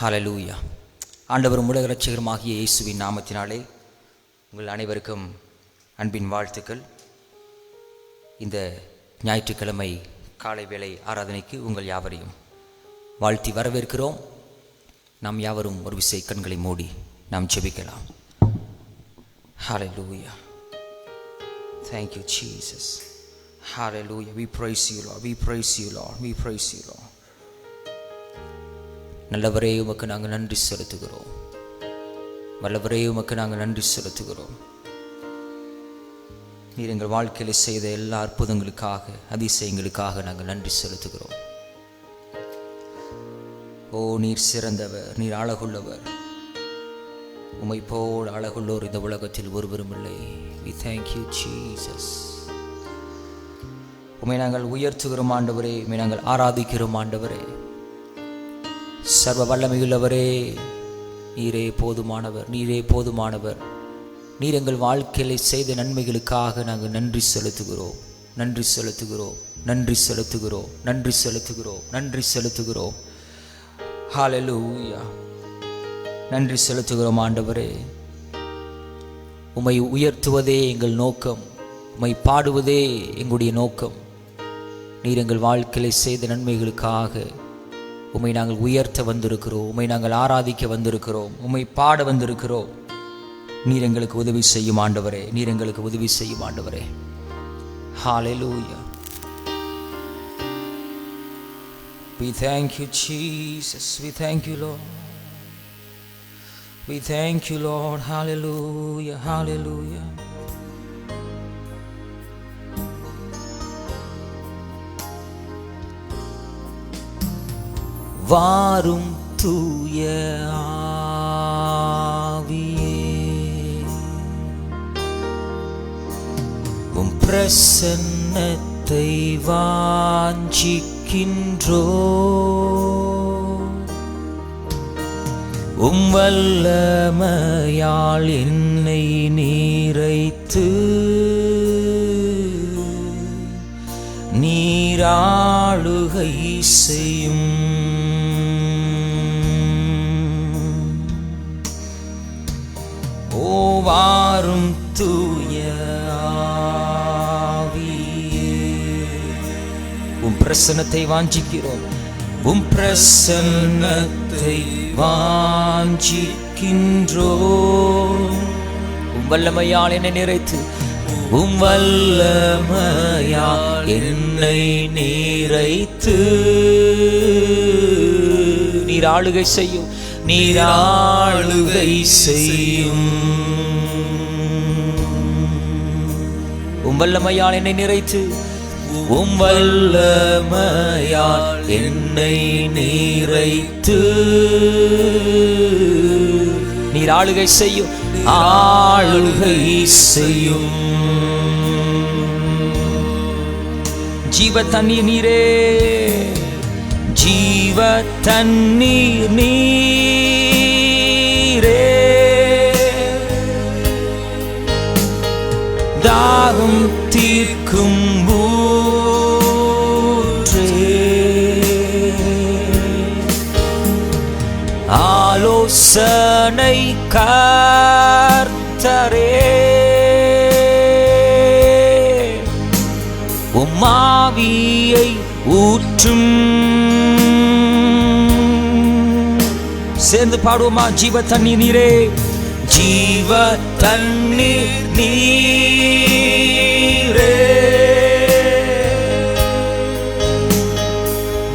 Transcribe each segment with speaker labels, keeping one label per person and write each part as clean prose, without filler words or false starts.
Speaker 1: ஹல்லேலூயா. ஆண்டவரும் உலக இரட்சகருமாகிய இயேசுவின் நாமத்தினாலே உங்கள் அனைவருக்கும் அன்பின் வாழ்த்துக்கள். இந்த ஞாயிற்றுக்கிழமை காலை வேளை ஆராதனைக்கு உங்கள் யாவரையும் வாழ்த்தி வரவேற்கிறோம். நாம் யாவரும் ஒரு விசை கண்களை மூடி நாம் ஜெபிக்கலாம். ஹல்லேலூயா. Thank you Jesus. Hallelujah. We praise you Lord. We praise you Lord. We praise you Lord. நல்லவரே உமக்கு நாங்கள் நன்றி செலுத்துகிறோம். வல்லவரே உமக்கு நாங்கள் நன்றி செலுத்துகிறோம். நீர் எங்கள் வாழ்க்கையில் செய்த எல்லா அற்புதங்களுக்காக அதிசயங்களுக்காக நாங்கள் நன்றி செலுத்துகிறோம். ஓ, நீர் சிறந்தவர், நீர் அழகுள்ளவர். உம்மை போல் அழகுள்ளோர் இந்த உலகத்தில் ஒருவரும் இல்லை. We thank you Jesus. உம்மை நாங்கள் உயர்த்துகிறோம் ஆண்டவரே, உம்மை நாங்கள் ஆராதிக்கிறோம் ஆண்டவரே. சர்வ வல்லமையுள்ளவரே, நீரே போதுமானவர், நீரே போதுமானவர். நீர் எங்கள் வாழ்க்கையில செய்த நன்மைகளுக்காக நாங்கள் நன்றி செலுத்துகிறோம், நன்றி செலுத்துகிறோம், நன்றி செலுத்துகிறோம், நன்றி செலுத்துகிறோம், நன்றி செலுத்துகிறோம். ஹல்லேலூயா. நன்றி செலுத்துகிறோம் ஆண்டவரே. உம்மை உயர்த்துவதே எங்கள் நோக்கம், உம்மை பாடுவதே எங்களுடைய நோக்கம். நீர் எங்கள் வாழ்க்கையில செய்த நன்மைகளுக்காக உம்மை நாங்கள் உயர்த்த வந்திருக்கிறோம், உம்மை நாங்கள் ஆராதிக்க வந்திருக்கிறோம், உம்மை பாட வந்திருக்கிறோம். நீர் எங்களுக்கு உதவி செய்யும் ஆண்டவரே, நீர் எங்களுக்கு உதவி செய்யும் ஆண்டவரே. ஹல்லேலூயா. We thank you Jesus. We thank you Lord. We thank you Lord. Hallelujah. Hallelujah. வாரும் தூய ஆவியே, உம் பிரசன்னத்தை வாஞ்சிக்கின்றோ. உம் வல்லமையால் என்னை நீரைத்து நீராளுகை செய்யும். வாரும் தூய ஆவியே, உம் பிரசன்னத்தை வாஞ்சிக்கிறோம், உம் பிரசன்னத்தை வாஞ்சிக்கின்றோம். உம் வல்லமையால் என்னை நிறைத்து, உம் வல்லமையால் என்னை நிறைத்து நீர் ஆளுகை செய்யும், நீர் ஆளுகை செய்யும். உம் வல்லமையால் என்னை நிறைத்து, உம் வல்லமையால் என்னை நிறைத்து நீர் ஆளுகை செய்யும், ஆளுகை செய்யும். ஜீவ தண்ணீர் நீரே, ஜீவ தண்ணீர் நீரே, தாகம் தீர்க்கும் ஊற்றே, ஆலோசனை கர்த்தரே, உம் ஆவியை ஊற்றும். சேர்ந்து பாடுவோமா? ஜீவ தண்ணீர் நீரே, ஜீவ தண்ணீர் நீரே,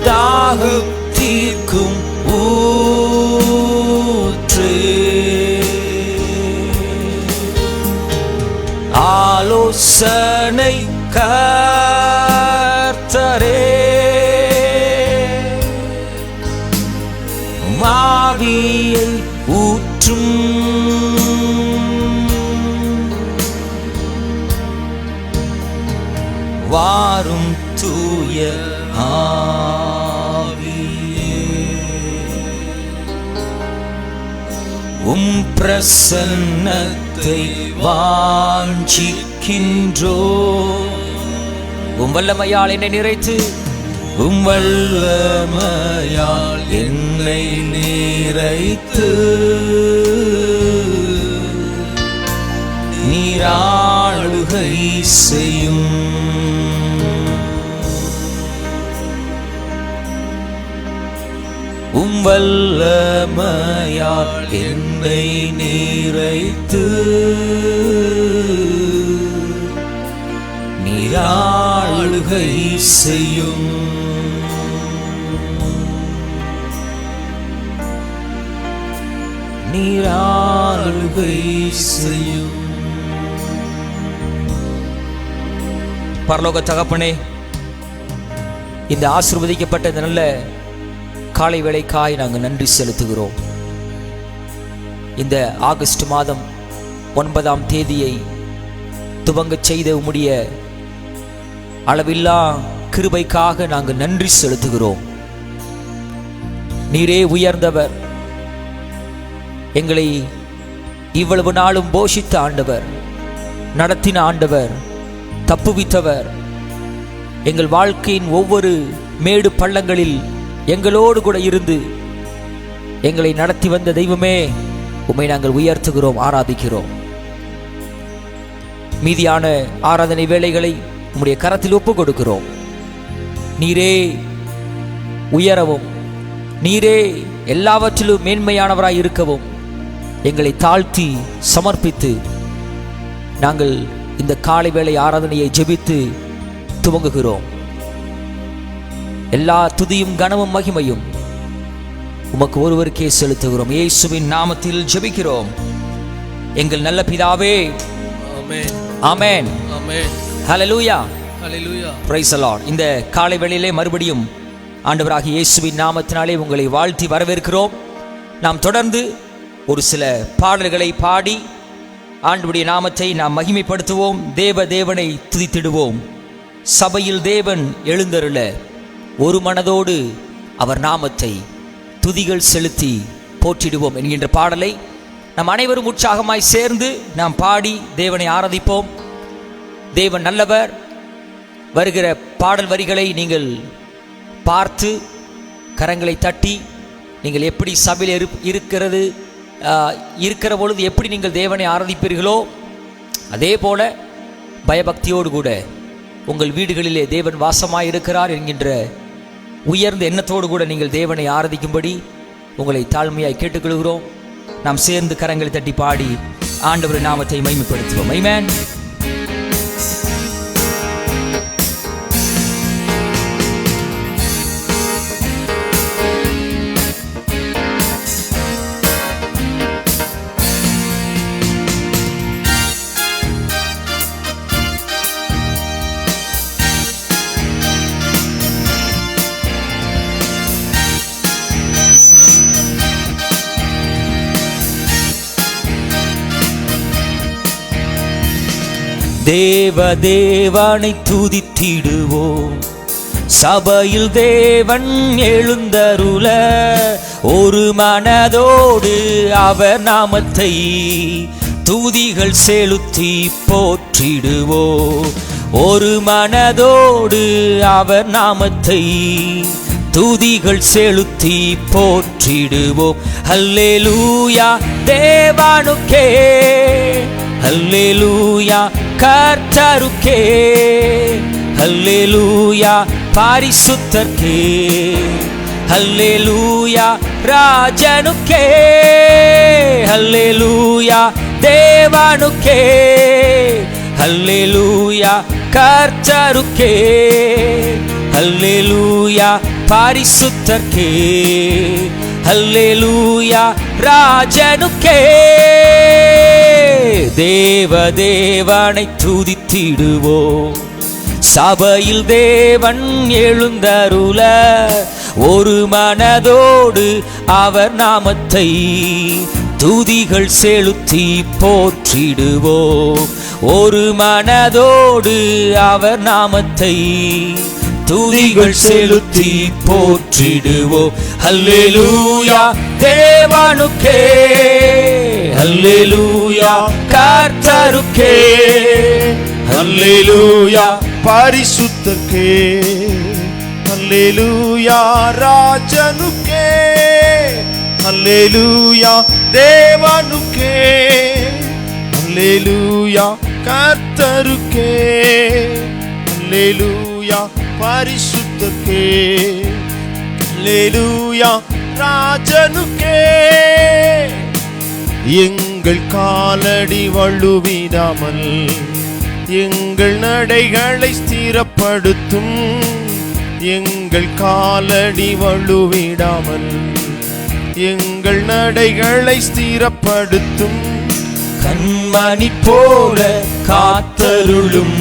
Speaker 1: தாகம் தீர்க்கும் ஊற்றே, ஆலோசனை கர்த்தரே, ஆவியை ஊற்றும். வாரும் தூய ஆவியே, உம் பிரசன்னத்தை வாஞ்சிக்கின்றோ. உம் வல்லமையால் என்னை நிறைத்து, உம் வல்லமையால் என்னை நிறைத்து நீர் ஆளுகை செய்யும். உம் வல்லமையால் என்னை நிறைத்து நீர் ஆளுகை செய்யும். நீர் ஆளுகை செய்யும். பரலோக தகப்பனே, இந்த ஆசீர்வதிக்கப்பட்ட இந்த நல்ல காலை வேளைக்காய் நாங்கள் நன்றி செலுத்துகிறோம். இந்த ஆகஸ்ட் மாதம் 9ஆம் தேதியை துவங்க செய்த உம்முடைய அளவில்லா கிருபைக்காக நாங்கள் நன்றி செலுத்துகிறோம். நீரே உயர்ந்தவர், எங்களை இவ்வளவு நாளும் போஷித்த ஆண்டவர், நடத்தின ஆண்டவர், தப்புவித்தவர், எங்கள் வாழ்க்கையின் ஒவ்வொரு மேடு பள்ளங்களில் எங்களோடு கூட இருந்து எங்களை நடத்தி வந்த தெய்வமே, உம்மை நாங்கள் உயர்த்துகிறோம், ஆராதிக்கிறோம். மீதியான ஆராதனை வேளைகளை உம்முடைய கரத்தில் ஒப்புக் கொடுக்கிறோம். நீரே உயரவும், நீரே எல்லாவற்றிலும் மேன்மையானவராய் இருக்கவும் எங்களை தாழ்த்தி சமர்ப்பித்து நாங்கள் இந்த காலை வேளை ஆராதனையை ஜெபித்து துவங்குகிறோம். எல்லா துதியும் கனமும் மகிமையும் உமக்கு ஒருவருக்கே செலுத்துகிறோம். இயேசுவின் நாமத்தில் ஜெபிக்கிறோம் எங்கள் நல்ல பிதாவே. ஆமென், ஆமென், ஆமென். ஹல்லேலூயா, ஹல்லேலூயா, பிரைஸ் தி லார்ட். இந்த காலை வேளையிலே மறுபடியும் ஆண்டவராகிய இயேசுவின் நாமத்தினாலே உங்களை வாழ்த்தி வரவேற்கிறோம். நாம் தொடர்ந்து ஒரு சில பாடல்களை பாடி ஆண்டவருடைய நாமத்தை நாம் மகிமைப்படுத்துவோம். தேவனை துதித்திடுவோம். சபையில் தேவன் எழுந்தருள ஒரு மனதோடு அவர் நாமத்தை துதிகள் செலுத்தி போற்றிடுவோம் என்கின்ற பாடலை நாம் அனைவரும் உற்சாகமாய் சேர்ந்து நாம் பாடி தேவனை ஆராதிப்போம். தேவன் நல்லவர். வருகிற பாடல் வரிகளை நீங்கள் பார்த்து கரங்களை தட்டி நீங்கள் எப்படி சபையில் இருக்கிற பொழுது எப்படி நீங்கள் தேவனை ஆராதிப்பீர்களோ அதே போல பயபக்தியோடு கூட உங்கள் வீடுகளிலே தேவன் வாசமாய் இருக்கிறார் என்கின்ற உயர்ந்த எண்ணத்தோடு கூட நீங்கள் தேவனை ஆராதிக்கும்படி உங்களை தாழ்மையாய் கேட்டுக்கொள்கிறோம். நாம் சேர்ந்து கரங்களை தட்டி பாடி ஆண்டவர் நாமத்தை மகிமைப்படுத்துவோம். ஆமென். தேவனை துதித்திடுவோம். சபையில் தேவன் எழுந்தருள ஒரு மனதோடு அவர் நாமத்தை துதிகள் செலுத்தி போற்றிடுவோம். ஒரு மனதோடு அவர் நாமத்தை துதிகள் செலுத்தி போற்றிடுவோம். அல்லேலூயா தேவனுக்கே, அல்லேலூயா கர்த்தருக்கே, அல்லேலூயா பரிசுத்தர்க்கே, அல்லேலூயா ராஜனுக்கே, அல்லேலூயா தேவனுக்கே, அல்லேலூயா கர்த்தருக்கே, அல்லேலூயா பரிசுத்தர்க்கே, அல்லேலூயா ராஜனுக்கே. தேவனை துதித்திடுவோம். சபையில் தேவன் எழுந்தருள ஒரு மனதோடு அவர் நாமத்தை துதிகள் செலுத்தி போற்றிடுவோம். ஒரு மனதோடு அவர் நாமத்தை துதிகள் செலுத்தி போற்றிடுவோம். அல்லேலூயா தேவனுக்கே, அல்லேலூயா கர்த்தருக்கே,
Speaker 2: அல்லேலூயா பரிசுத்தர்க்கே, அல்லேலூயா ராஜனுக்கே, அல்லேலூயா தேவனுக்கே, அல்லேலூயா கர்த்தருக்கே, அல்லேலூயா பரிசுத்தருக்கே, அல்லேலூயா ராஜனுக்கே. எங்கள் காலடி வழுவிடாமல் எங்கள் நடைகளை ஸ்திரப்படுத்தும், எங்கள் காலடி வழுவிடாமல் எங்கள் நடைகளை ஸ்திரப்படுத்தும்.
Speaker 1: கண்மணி போல காத்தருளும்,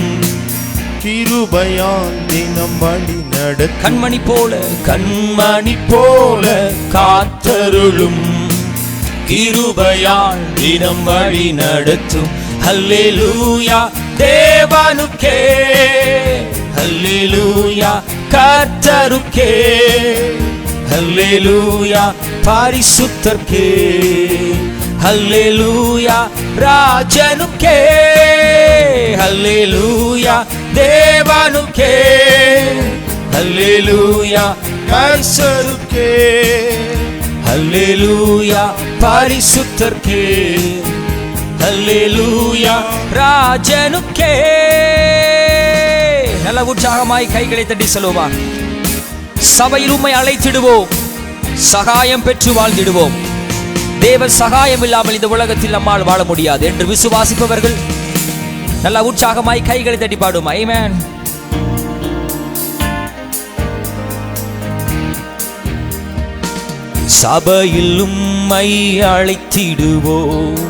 Speaker 2: கிருபையால் தினம் வழி நட.
Speaker 1: கண்மணி போல, கண்மணி போல காத்தருளும், கிருபையால் தினம் வழி நடத்தும். அல்லேலூயா தேவனுக்கே, அல்லேலூயா கர்த்தருக்கே, அல்லேலூயா பரிசுத்தருக்கே, அல்லேலூயா ராஜனுக்கே, அல்லேலூயா தேவனுக்கே, அல்லேலூயா கர்த்தருக்கே, அல்லேலூயா பரிசுத்தருக்கே, அல்லேலூயா ராஜனுக்கே. நல்ல உற்சாகமாய் கைகளை தட்டி சொல்லுவோமா? சபையில் உம்மை அழைத்திடுவோம், சகாயம் பெற்று வாழ்ந்திடுவோம். தேவ சகாயம் இல்லாமல் இந்த உலகத்தில் நம்மால் வாழ முடியாது என்று விசுவாசிப்பவர்கள் நல்ல உற்சாகமாய் கைகளை தட்டி பாடுவோம். ஆமென். சபையில் உம்மை அழைத்திடுவோம்,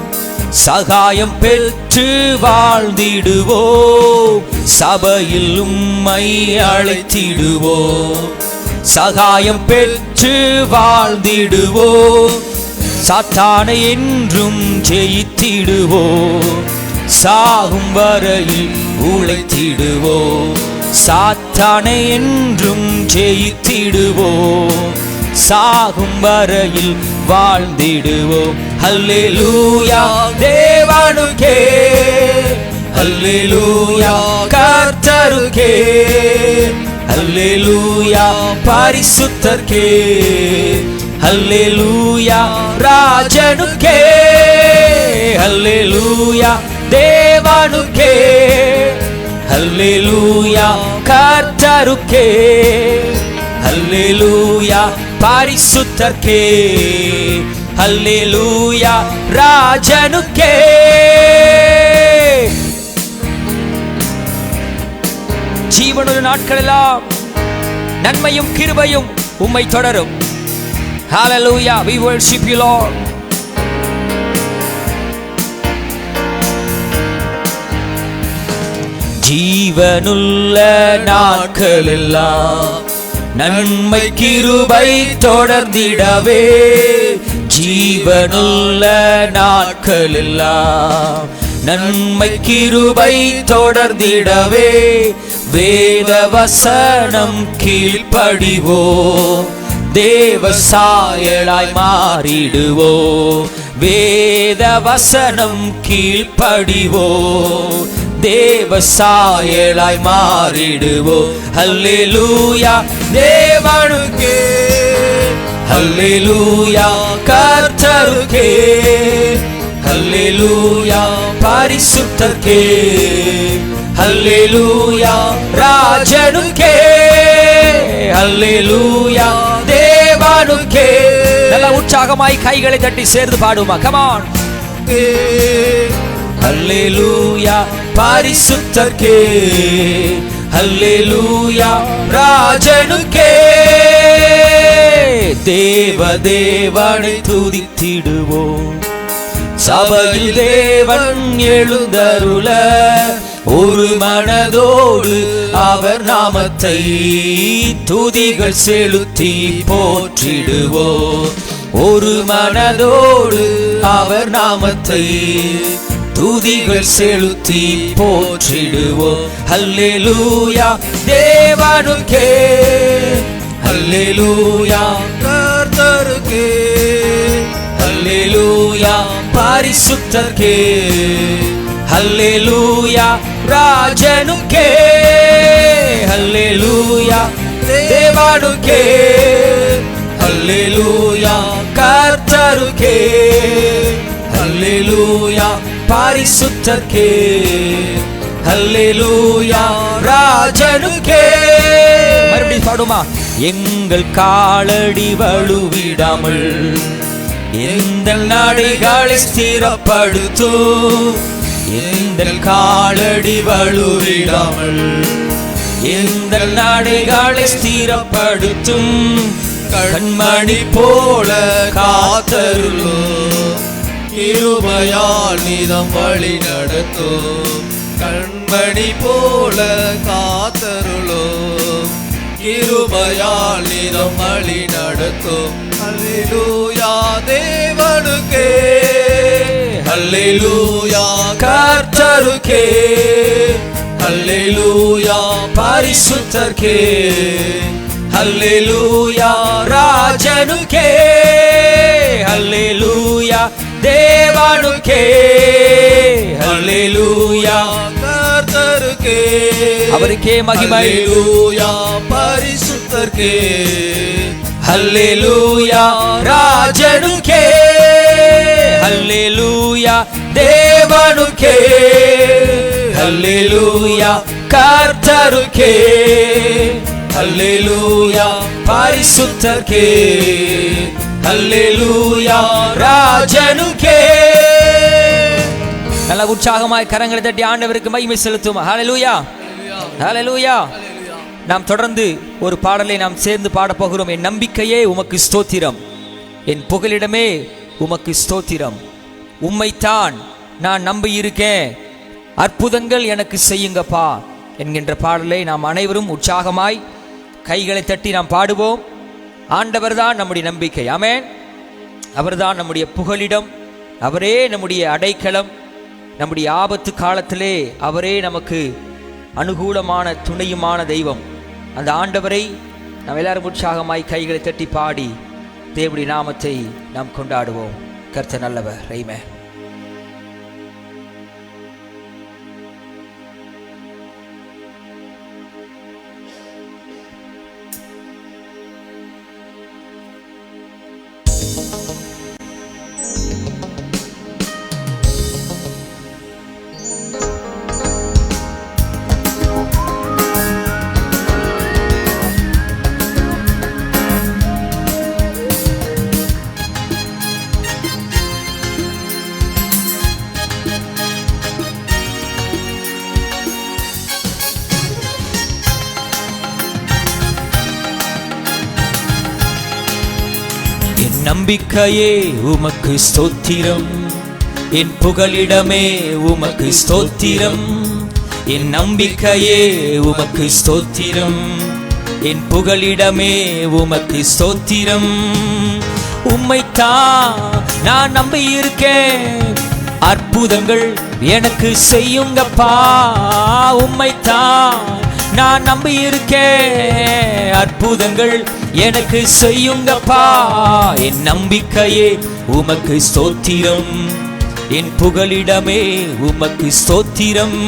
Speaker 1: சகாயம் பெற்று வாழ்ந்திடுவோம். சபையில் உம்மை அழைத்திடுவோம், சகாயம் பெற்று வாழ்ந்திடுவோம். சாத்தானை என்றும் ஜெயித்திடுவோம், சாகும் வரையில் உழைத்திடுவோம். சாத்தானை என்றும் ஜெயித்திடுவோம், சாகும் வரையில் வாழ்ந்திடுவோம். அல்லேலூயா தேவனுக்கே, அல்லேலூயா கர்த்தருக்கே, அல்லேலூயா பரிசுத்தருக்கே, அல்லேலூயா ராஜனுக்கே, அல்லேலூயா தேவனுக்கே, அல்லேலூயா கர்த்தருக்கே, அல்லேலூயா பரிசுத்தருக்கே, அல்லேலூயா ராஜனுக்கே. ஜீவனுள்ள நாட்களெல்லாம் நன்மையும் கிருபையும் உம்மை தொடரும். Hallelujah, we worship you Lord. ஜீவனுள்ள நாட்களெல்லாம் நன்மை கிருபை தொடர்ந்திடவே, ஜீவனுள்ள நாட்களெல்லாம் நன்மை கிருபை தொடர்ந்திடவே, வேத வசனம் கீழ்ப்படிவோம், தேவ சாயலாய் மாறிடுவோம். வேத வசனம் கீழ்ப்படிவோம், தேவ சாயலாய் மாறிடுவோம். அல்லேலூயா தேவனுக்கே, அல்லேலூயா கர்த்தருக்கே, அல்லேலூயா பரிசுத்தருக்கே, அல்லேலூயா ராஜனுக்கே, அல்லேலூயா தேவனுக்கே. நல்ல உற்சாகமாய் கைகளை தட்டி சேர்ந்து பாடுமா? Come on. அல்லேலூயா பரிசுத்தருக்கே, அல்லேலூயா ராஜனுக்கே. தேவ தேவனை துதித்திடுவோம், சபையில் தேவன் எழுந்தருள ஒரு மனதோடு அவர் நாமத்தை துதிகள் செலுத்தி போற்றிடுவோம். ஒரு மனதோடு அவர் நாமத்தை துதிகள் செலுத்தி போற்றிடுவோம். அல்லேலூயா தேவனுக்கே, அல்லேலூயா கர்த்தருக்கே, அல்லேலூயா பரிசுத்தருக்கே, அல்லேலூயா ராஜனுக்கே, அல்லேலூயா தேவனுக்கே ஹல்லேலூயா கர்த்தருக்கே ஹல்லேலூயா பரிசுத்தர்க்கே ஹல்லேலூயா ராஜனுக்கே. மறுபடியும் பாடுமா? எங்கள் காலடி வழுவிடாமல் எந்த நடைகளை ஸ்திரப்படுத்தும், எந்த காலடி வழுவிடாமல் எந்த நடைகளை ஸ்திரப்படுத்தும், கண்மணி போல காத்தருளும், கிருபையால் நிதம் வழி நடத்தும், கண்மணி போல காத்தருளும், கிருபையால் நிதம் வழி நடத்தும். ஹல்லேலூயா தேவனுக்கே ஹல்லேலூயா கர்த்தருக்கே ஹல்லேலூயா பரிசுத்தர்க்கே ஹல்லேலூயா ராஜனுக்கே ஹல்லேலூயா தேவனுக்கே ஹல்லேலூயா கர்த்தருக்கே அவருக்கே மகிமை. ஹல்லேலூயா பரிசுத்தர்க்கே ஹல்லேலூயா ராஜனுக்கே ஹல்லேலூயா தேவனுக்கே ஹல்லேலூயா கர்த்தருக்கே ஹல்லேலூயா பரிசுத்தர்க்கே ஹல்லேலூயா ராஜனுக்கே. நல்ல உற்சாகமாய் கரங்களை தட்டி ஆண்டவருக்கு மகிமை செலுத்தும். ஹல்லேலூயா ஹல்லேலூயா. நாம் தொடர்ந்து ஒரு பாடலை நாம் சேர்ந்து பாடப் போகிறோம். என் நம்பிக்கையே உமக்கு ஸ்தோத்திரம், என் புகலிடமே உமக்கு ஸ்தோத்திரம், உம்மைத்தான் நான் நம்பி இருக்கேன், அற்புதங்கள் எனக்கு செய்யுங்கப்பா என்கின்ற பாடலை நாம் அனைவரும் உற்சாகமாய் கைகளை தட்டி நாம் பாடுவோம். ஆண்டவர் தான் நம்முடைய நம்பிக்கை. ஆமென். அவர்தான் நம்முடைய புகலிடம், அவரே நம்முடைய அடைக்கலம், நம்முடைய ஆபத்து காலத்திலே அவரே நமக்கு அனுகூலமான துணையுமான தெய்வம். அந்த ஆண்டவரை நாம் எல்லாரும் உற்சாகமாய் கைகளை தட்டி பாடி தேவனுடைய நாமத்தை நாம் கொண்டாடுவோம். கர்த்தர் நல்லவர். ஆமென். நம்பிக்கையே உமக்கு ஸ்தோத்திரம், என் புகலிடமே உமக்கு ஸ்தோத்திரம், என் நம்பிக்கையே உமக்கு ஸ்தோத்திரம், என் புகலிடமே உமக்கு ஸ்தோத்திரம், உம்மைத்தான் நான் நம்பி இருக்கேன், அற்புதங்கள் எனக்கு செய்யுங்கப்பா, உம்மைத்தான் நான் நம்பி இருக்கேன், அற்புதங்கள் எனக்கு செய்யுங்கப்பா, என் நம்பிக்கையே உமக்கு ஸ்தோத்திரம், என் புகலிடமே உமக்கு ஸ்தோத்திரம்,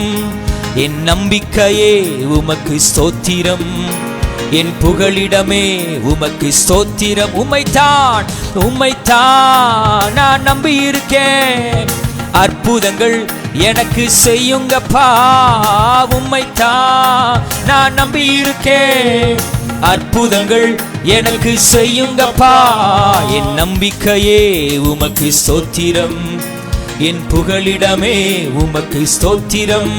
Speaker 1: என் நம்பிக்கையே உமக்கு ஸ்தோத்திரம், என் புகலிடமே உமக்கு ஸ்தோத்திரம், உம்மைத்தான் உம்மைத்தான் நான் நம்பி இருக்கேன், அற்புதங்கள் எனக்கு செய்யுங்கப்பா, உம்மைத்தான் நான் நம்பி இருக்கேன், அற்புதங்கள் எனக்கு செய்யுங்கப்பா, என் நம்பிக்கையே உமக்கு ஸ்தோத்திரம், என் புகலிடமே உமக்கு ஸ்தோத்திரம்,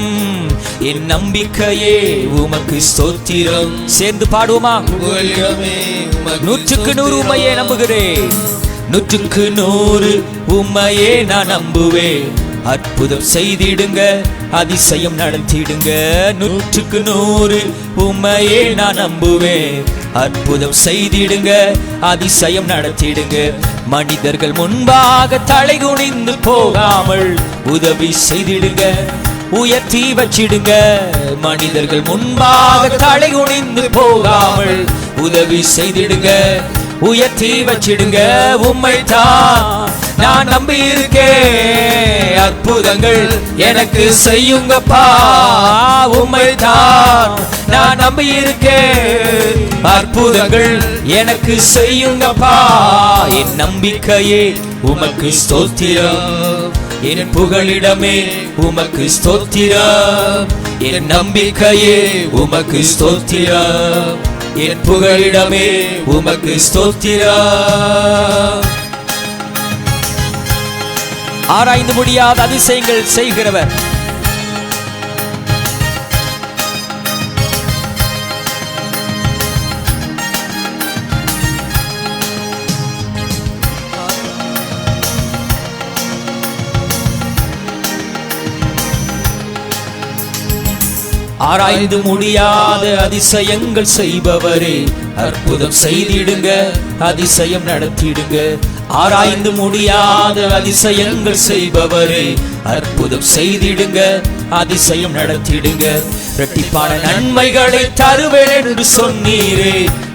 Speaker 1: என் நம்பிக்கையே உமக்கு ஸ்தோத்திரம். சேர்ந்து பாடுவோமா? புகலிடமே 100க்கு 100 உம்மையே நம்புகிறேன், 100க்கு 100 உம்மையே நான் நம்புவேன், அற்புதம் செய்திடுங்க, அதிசயம் நடத்திடுங்க, 100க்கு 100 உம்மையே நான் நம்புவேன், அற்புதம் செய்திடுங்க, அதிசயம் நடத்திடுங்க, மனிதர்கள் முன்பாக தலை குனிந்து போகாமல் உதவி செய்திடுங்க, உயர்த்தி வச்சிடுங்க, மனிதர்கள் முன்பாக தலை குனிந்து போகாமல் உதவி செய்திடுங்க, உயர்த்தி வச்சிடுங்க, உம்மைத்தான் நான் நம்பி இருக்கேன், அற்புதங்கள் எனக்கு செய்யுங்கப்பா, உம்மைத்தான் நான் நம்பி இருக்கேன். அற்புதங்கள் எனக்கு செய்யுங்கப்பா. என் நம்பிக்கையே உமக்கு ஸ்தோத்திரம். என் புகலிடமே உமக்கு ஸ்தோத்திரம். என் நம்பிக்கையே உமக்கு ஸ்தோத்திரம். என் புகலிடமே உமக்கு ஸ்தோத்திரம். ஆராய்ந்து முடியாத அதிசயங்கள் செய்கிறவர். ஆராய்ந்து முடியாத அதிசயங்கள் செய்பவரே, அற்புதம் செய்திடுங்க, அதிசயம் நடத்திடுங்க. ஆராய்ந்து முடியாத அதிசயங்கள் செய்பவரே, அற்புதம் செய்திடுங்க, அதிசயம் நடத்திடுங்க. இரட்டிப்பான நன்மைகளை தருவேன் என்று சொன்னீரே,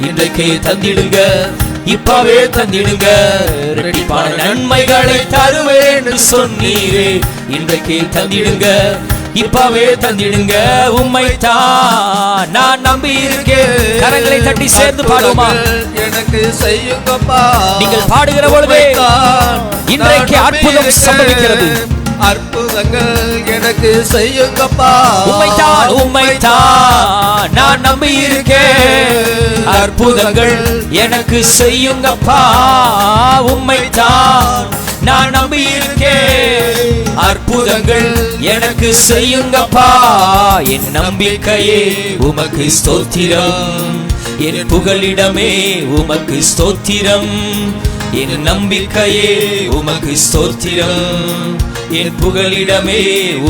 Speaker 1: இன்றைக்கே தந்திடுங்க, இப்பவே தந்திடுங்க. இரட்டிப்பான நன்மைகளை தருவேன் என்று சொன்னீரே, இன்றைக்கே தந்திடுங்க, இப்பவே தந்திடுங்க. உம்மைத்தான் நான் நம்பி இருக்கேன். கரங்களை தட்டி சேர்ந்து பாடுவோமா?
Speaker 3: எனக்கு செய்யுங்கப்பா.
Speaker 1: நீங்கள் பாடுகிற பொழுதே இன்றைக்கு அற்புதம் சம்பவிக்கிறது.
Speaker 3: அற்புதங்கள் எனக்கு செய்யுங்கப்பா.
Speaker 1: உம்மைத்தான் உம்மைத்தான் நான் நம்பி இருக்கேன். அற்புதங்கள் எனக்கு செய்யுங்கப்பா. உம்மைத்தான் நான் நம்பி இருக்கேன். அற்புதங்கள் எனக்கு செய்யுங்கப்பா. என் நம்பிக்கையே உமக்கு ஸ்தோத்திரம். என் புகலிடமே உமக்கு ஸ்தோத்திரம். என் நம்பிக்கையே உமக்கு ஸ்தோத்திரம். என் புகலிடமே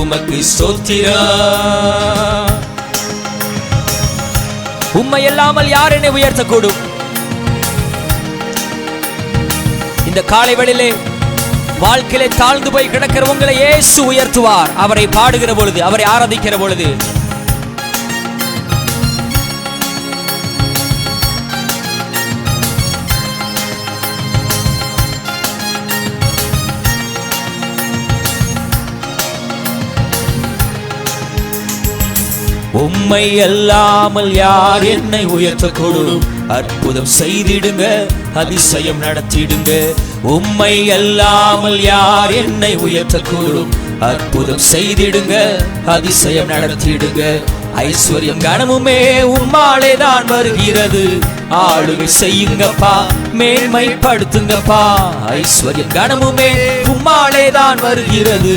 Speaker 1: உமக்கு ஸ்தோத்திரம். உம்மை இல்லாமல் யார் என்னை உயர்த்தக்கூடும்? இந்த காலை வேளையிலே வாழ்க்கையிலே தாழ்ந்து போய் கிடக்கிற உங்களை இயேசு உயர்த்துவார். அவரை பாடுகிற பொழுது, அவரை ஆராதிக்கிற பொழுது. உம்மை அல்லாமல் யார் என்னை உயர்த்தக்கூடும்? அற்புதம் செய்திடுங்க, அதிசயம் நடத்திடுங்க. உம்மை அல்லாமல் யார் என்னை உயர்த்தக்கூடும்? அற்புதம் செய்திடுங்க, அதிசயம் நடத்திடுங்க. ஐஸ்வர்யம் கனமுமே உம்மாலே தான் வருகிறது. ஆளுகை செய்யுங்கப்பா, மேன்மைப்படுத்துங்கப்பா. ஐஸ்வர்யம் கனமுமே உம்மாலே தான் வருகிறது.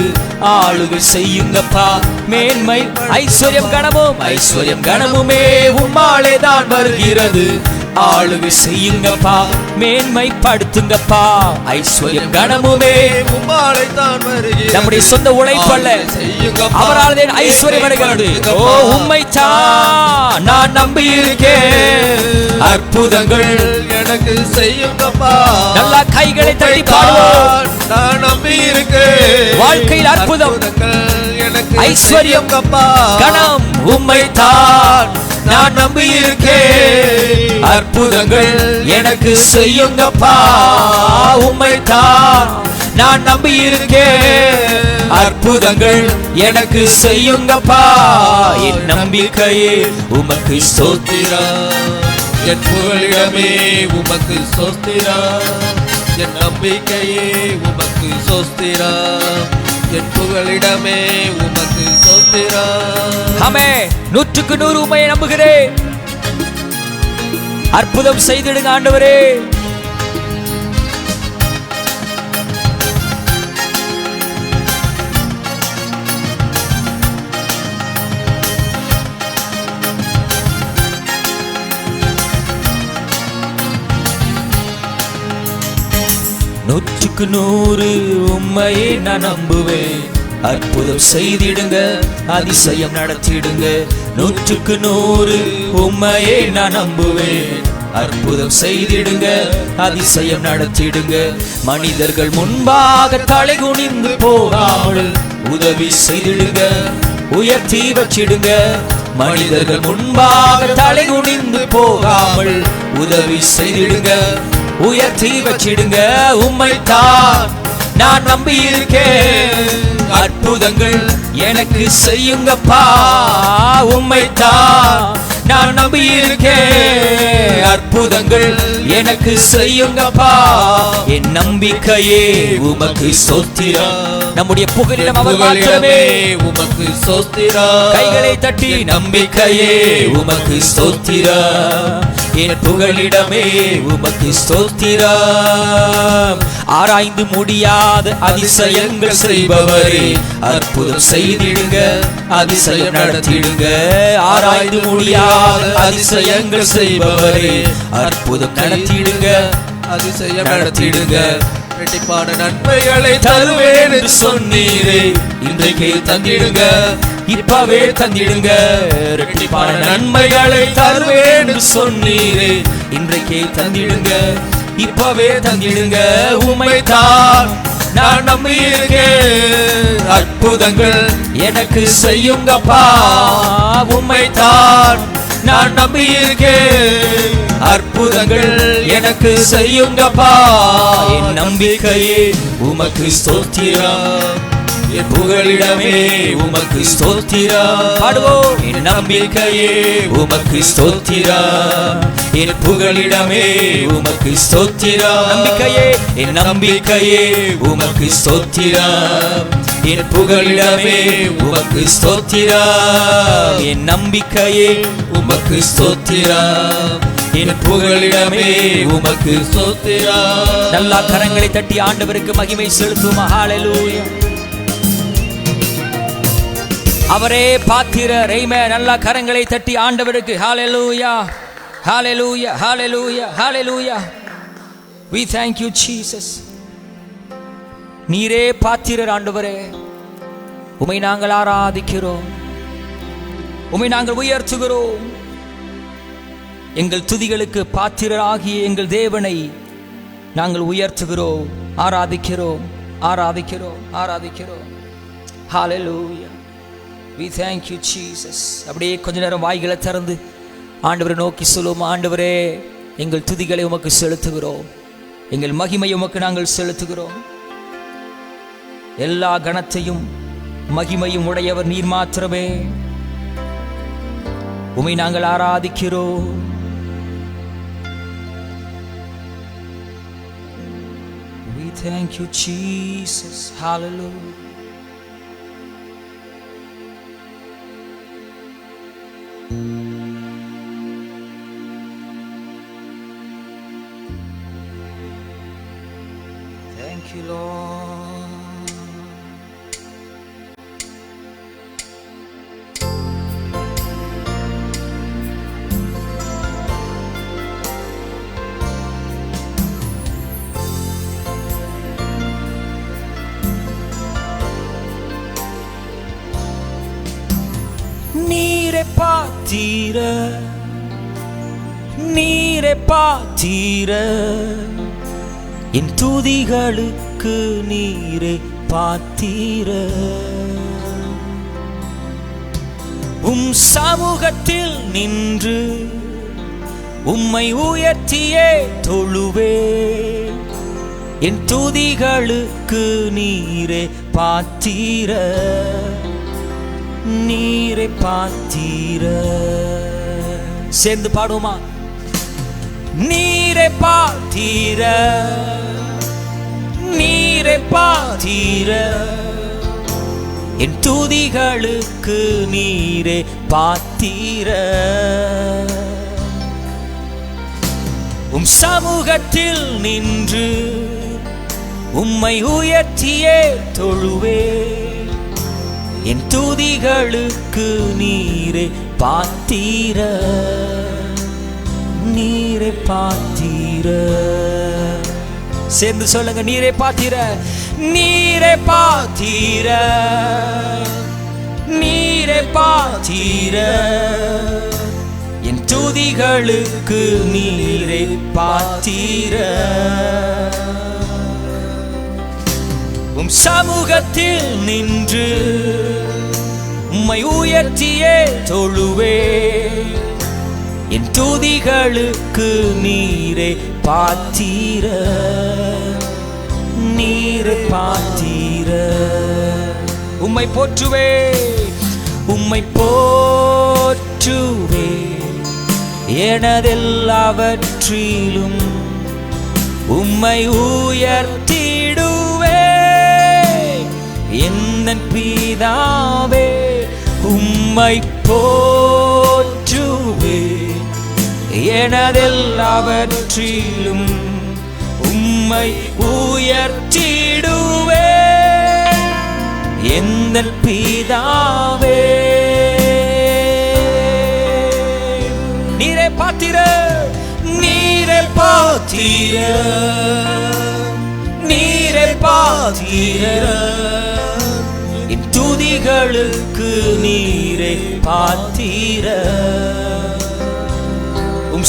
Speaker 1: ஆளுகை செய்யுங்கப்பா, மேன்மை. ஐஸ்வர்யம் கனமுமே உம்மாலே தான் வருகிறது. ஆளுகை செய்யுங்கப்பா, மேன்மைப்படுத்துங்கப்பா. ஐஸ்வர்யம் கனமுமே
Speaker 3: உம்மாலே தான் வருகிறது.
Speaker 1: நம்முடைய சொந்த உழைப்பல்ல, அவரால் ஐஸ்வர்யம் வருகிறது. ஓ உம்மைத்தான் நான் நம்பி இருக்கேன். அற்புதங்கள்
Speaker 3: எனக்கு செய்யுங்கப்பா.
Speaker 1: நல்லா கைகளை தட்டி பாடுவோம்.
Speaker 3: நான் நம்பி இருக்கேன்.
Speaker 1: வாழ்க்கையில் அற்புதம்,
Speaker 3: எனக்கு
Speaker 1: ஐஸ்வர்யம், கணம் உம்மைத்தான் நான் நம்பி இருக்கேன். அற்புதங்கள் எனக்கு செய்யுங்கப்பா. உம்மைத்தான் நான் நம்பி இருக்கேன். அற்புதங்கள் எனக்கு செய்யுங்கப்பா. என் நம்பிக்கையே உமக்கு ஸ்தோத்திரம்.
Speaker 3: என் புகலிடமே உமக்கு ஸ்தோத்திரம். என் நம்பிக்கையே உமக்கு ஸ்தோத்திரம். என் புகலிடமே உமக்கு ஸ்தோத்திரம்.
Speaker 1: ஆமென். 100க்கு 100 உம்மை நம்புகிறேன். அற்புதம் செய்திடுங்க ஆண்டவரே. நூற்றுக்கு 100 உம்மையே நான் நம்புவேன். அற்புதம் செய்திடுங்க, அதிசயம் நடத்திடுங்க. 100க்கு 100 உம்மையே நான் நம்புவேன். அற்புதம் செய்திடுங்க, அதிசயம் நடத்திடுங்க. மனிதர்கள் முன்பாக தலை குனிந்து போகாமல் உதவி செய்திடுங்க, உயர்த்தி வச்சிடுங்க. மனிதர்கள் முன்பாக தலை குனிந்து போகாமல் உதவி செய்திடுங்க, உயர்த்தி வச்சிடுங்க. உம்மைத்தான் நான் நம்பி இருக்கேன். அற்புதங்கள் எனக்கு செய்யுங்கப்பா. உம்மைத்தான் நான் நம்பி இருக்கேன். அற்புதங்கள் எனக்கு செய்யுங்கப்பா, என் நம்பிக்கையே உமக்கு ஸ்தோத்திரம். நம்முடைய புகலிடம் அவர் மாத்திரமே,
Speaker 3: உமக்கு ஸ்தோத்திரம்.
Speaker 1: கைகளை தட்டி நம்பிக்கையே உமக்கு ஸ்தோத்திரம், என் புகலிடமே உமக்கு ஸ்தோத்திரம். ஆராய்ந்து முடியாத அதிசயங்கள் செய்பவரே, அற்புதம் செய்திடுங்க, அதிசயம் நடத்திடுங்க. ஆராய்ந்து முடியாத அதிசயங்கள் செய்பவரே, அற்புதம் நடத்திடுங்க,
Speaker 3: அதிசயம் நடத்திடுங்க. இரட்டிப்பான நன்மைகளை தருவேன் என்று சொன்னீரே, இன்றைக்கே தந்திடுங்க,
Speaker 1: இப்பவே தந்திடுங்க. இரட்டிப்பான நன்மைகளை தருவேன் என்று சொன்னீரே, இன்றைக்கே தந்திடுங்க, இப்பவே தந்திடுங்க. உம்மைத்தான் நான் நம்பி இருக்கேன். அற்புதங்கள் எனக்கு செய்யுங்கப்பா, உம்மைத்தான் நான் நம்பி இருக்கேன். அற்புதங்கள் எனக்கு செய்யுங்கப்பா, என் நம்பிக்கையே உமக்கு ஸ்தோத்திரம், என் புகலிடமே உமக்கு ஸ்தோத்திரம். பாடுவோம். என் நம்பிக்கையே உமக்கு ஸ்தோத்திரம், என் புகலிடமே உமக்கு ஸ்தோத்திரம். நம்பிக்கையே, என் நம்பிக்கையே உமக்கு ஸ்தோத்திரம், என் புகலிடமே உமக்கு ஸ்தோத்திரம். என் நம்பிக்கையே உமக்கு ஸ்தோத்திரம், என் புகலிடமே உமக்கு ஸ்தோத்திரம். நல்லா கரங்களை தட்டி ஆண்டவருக்கு மகிமை செலுத்தும். ஹல்லேலூயா. அவரே பாத்திரர். ஆமென். நல்லா கரங்களை தட்டி ஆண்டவருக்கு ஹல்லேலூயா, ஹல்லேலூயா, ஹல்லேலூயா, ஹல்லேலூயா. We thank you Jesus. நீரே பாத்திரர் ஆண்டவரே. உம்மை நாங்கள் ஆராதிக்கிறோம், உம்மை நாங்கள் உயர்த்துகிறோம். எங்கள் துதிகளுக்கு பாத்திரராகிய எங்கள் தேவனை நாங்கள் உயர்த்துகிறோம், ஆராதிக்கிறோம், ஆராதிக்கிறோம், ஆராதிக்கிறோம். ஹல்லேலூயா. We thank you Jesus. அப்படியே கொஞ்ச நேரம் வாய்களை திறந்து ஆண்டவரை நோக்கி சொல்லுவோம். ஆண்டவரே, எங்கள் துதிகளை உமக்கு செலுத்துகிறோம், எங்கள் மகிமை உமக்கு நாங்கள் செலுத்துகிறோம். எல்லா கணத்தையும் மகிமையும் உடையவர் நீர் மாத்திரமே. உம்மை நாங்கள் ஆராதிக்கிறோம். We thank you Jesus. Hallelujah. Thank you Lord. நீரே பாத்திர, நீரே பாத்திர, என் துதிகளுக்கு நீரே பாத்திர. உம் சமூகத்தில் நின்று உம்மை உயர்த்தியே தொழுவே, என் துதிகளுக்கு நீரே பாத்திர, நீரே பாத்திர. சேர்ந்து பாடுமா? நீரே பாத்திர, நீரே பாத்திர, என் துதிகளுக்கு நீரே பாத்திர. உம் சமூகத்தில் நின்று உம்மை உயர்த்தியே தொழுவே, என் துதிகளுக்கு நீரே பாத்திர, நீரே பாத்திர. சேர்ந்து சொல்லுங்க. நீரே பாத்திர, நீரே பாத்திர, நீரே பாத்திர, என் துதிகளுக்கு நீரே பாத்திர. உம் சமூகத்தில் நின்று உம்மை உயர்த்தியே தொழுவே, என் துதிகளுக்கு நீரே பாத்திர, நீரே பாத்திர. உம்மை போற்றுவே, உம்மை போற்றுவே, எனதெல்லாவற்றிலும் உம்மை உயர்த்திடுவே. எந்தன் பிதாவே உம்மை போற்றுவே. எனதெல்லாவற்றிலும் உம்மை உயர்த்திடுவே. எந்தன் பிதாவே நீரே பாத்திர, நீரே பாத்திர, நீரே பாத்திர. என் துதிகளுக்கு நீரே பாத்திர. உம்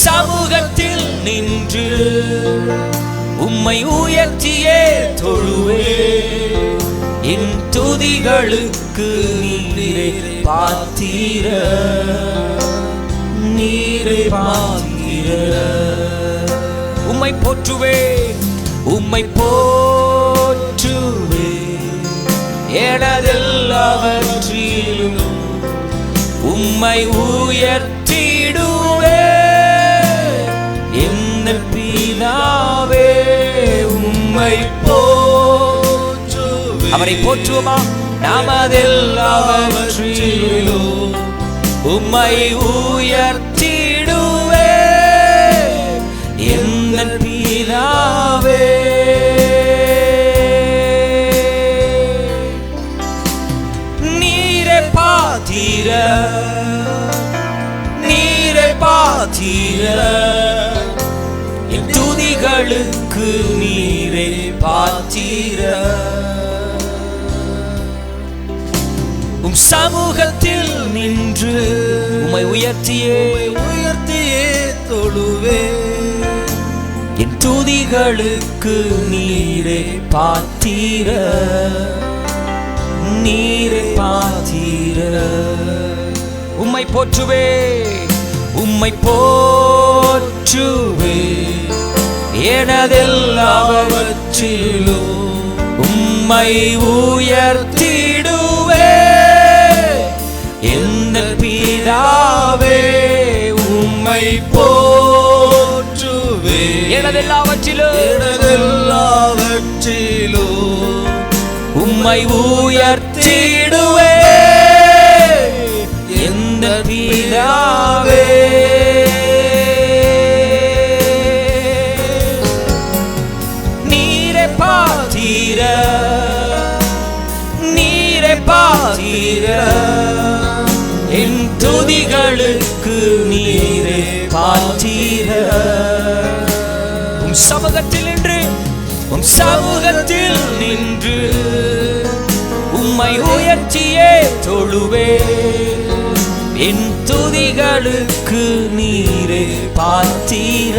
Speaker 1: சமூகத்தில் நின்று உம்மை உயர்த்தியே தொழுவே. என் துதிகளுக்கு நீரே பாத்திர, நீரே பாத்திர. உம்மை போற்றுவே, உம்மை போற்றுவே. எனதெல்லாவற்றிலும் உம்மை உயர்த்திடுவே. எந்த பிதாவே உம்மை போற்றுவே. அவரை போற்றுவோமா? நமதெல்லாவற்றிலும் உம்மை உயர்த்திடுவே. எந்த பிதாவே நீரே பாத்திர, நீரே பாத்திர. என் துதிகளுக்கு நீரே பாத்திர. உம் சமூகத்தில் நின்று உம்மை உயர்த்தியே தொழுவே. என் துதிகளுக்கு நீரே பாத்திர, நீரே பாத்திர. உம்மை போற்றுவே, உம்மை போற்றுவே. எனதெல்லாவற்றிலும் உம்மை உயர்த்திடுவே. எந்த பிதாவே உம்மை போற்றுவே. எனதெல்லாவற்றிலும் உம்மை உயர்த்திடுவே. எந்த பிதாவே நீரே பாத்திர, நீரே பாத்திர. என் துதிகளுக்கு நீரே பாத்திர. உம் சமூகத்தில் நின்று, உம் சமூகத்தில் நின்று உம்மை உயர்த்தியே தொழுவே. என் துதிகளுக்கு நீரே பாத்திர,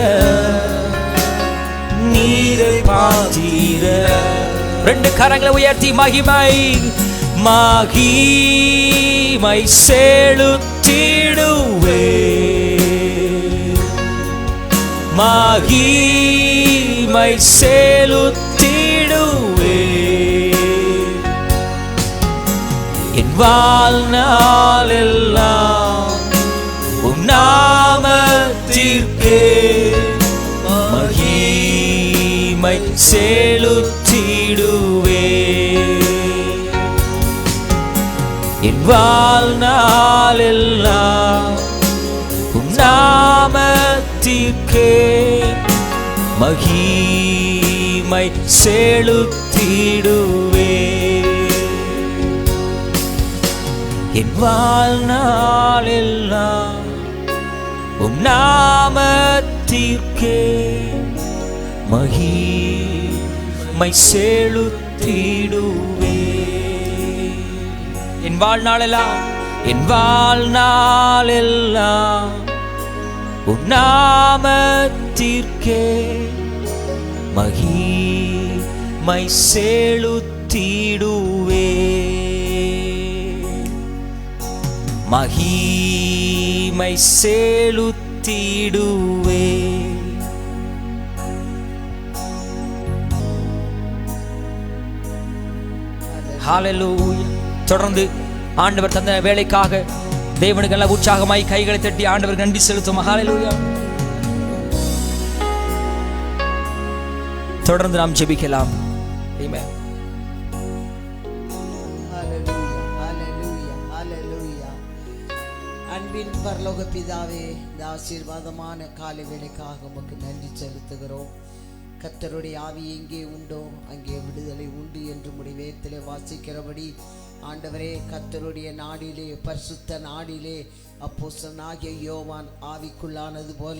Speaker 1: நீரே பாத்திர. ரெண்டு கரங்களை உயர்த்தி மகிமை மகிமை செலுத்திடுவே. மகிமை செலுத்திடுவே. என் வாழ்நாளெல்லாம் உம் நாமத்திற்கே மகிமை செலுத்திடுவே. என் வாழ்நாளெல்லாம் உம் நாமத்திற்கே மகிமை செலுத்திடுவே. என் வாழ்நாளெல்லாம் உம் நாமத்திற்கே மகிமை செலுத்திடுவே. என் வாழ்நாளெல்லாம், என் வாழ்நாளெல்லாம் உம் நாமத்திற்கே மகிமை செலுத்திடுவே. மகிமை செலுத்திடுவே. ஹல்லேலூயா. தொடர்ந்து ஆண்டவர் தந்த வேலைக்காக தேவனுக்கு எல்லாம் உற்சாகமாய் கைகளை தட்டி ஆண்டவர் நன்றி செலுத்தும். ஹல்லேலூயா. தொடர்ந்து நாம் ஜெபிக்கலாம். ஆமென்.
Speaker 4: அன்பின் பரலோக பிதாவே, இந்த ஆசீர்வாதமான காலை வேளைக்காக உமக்கு நன்றி செலுத்துகிறோம். கர்த்தருடைய ஆவி எங்கே உண்டோ அங்கே விடுதலை உண்டு என்று உம்முடைய வேதத்திலே வாசிக்கிறபடி ஆண்டவரே, கர்த்தருடைய நாடிலே, பரிசுத்த நாடிலே அப்போஸ்தலனாகிய யோவான் ஆவிக்குள்ளானது போல,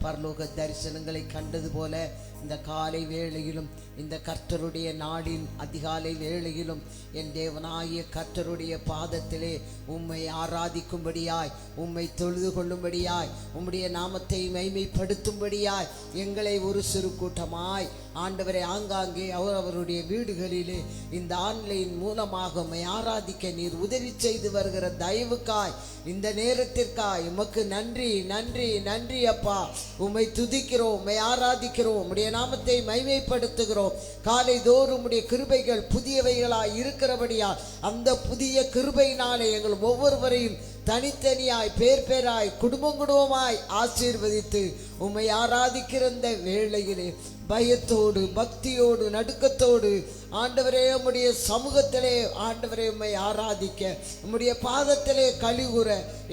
Speaker 4: பரலோக தரிசனங்களை கண்டது போல, இந்த காலை வேளையிலும் இந்த கர்த்தருடைய நாடின் அதிகாலை வேளையிலும் என் தேவனாகிய கர்த்தருடைய பாதத்திலே உம்மை ஆராதிக்கும்படியாய், உம்மை தொழுது கொள்ளும்படியாய், உம்முடைய நாமத்தை மைமைப்படுத்தும்படியாய் எங்களை ஒரு சிறு கூட்டமாய் ஆண்டவரை ஆங்காங்கே அவருடைய வீடுகளிலே இந்த ஆன்லைன் மூலமாக உம்மை ஆராதிக்க நீர் உதவி செய்து வருகிற தயவுக்காய், இந்த நேரத்திற்காய் உமக்கு நன்றி நன்றி நன்றி அப்பா. உம்மை துதிக்கிறோம், உம்மை ஆராதிக்கிறோம், உம்முடைய நாமத்தை மைமைப்படுத்துகிறோம். காலை தோறும் உம்முடைய கிருபைகள் புதியவைகளாய் இருக்கிறபடியால் அந்த புதிய கிருபையினாலே எங்கள் ஒவ்வொருவரையும் தனித்தனியாய் பேர் பேராய் குடும்பம் குடும்பமாய் ஆசீர்வதித்து உம்மை ஆராதிக்கிற இந்த வேளையிலே பயத்தோடு பக்தியோடு நடுக்கத்தோடு ஆண்டவரே உம்முடைய சமூகத்திலே ஆண்டவரே உம்மை ஆராதிக்க, உம்முடைய பாதத்திலே கலிவுற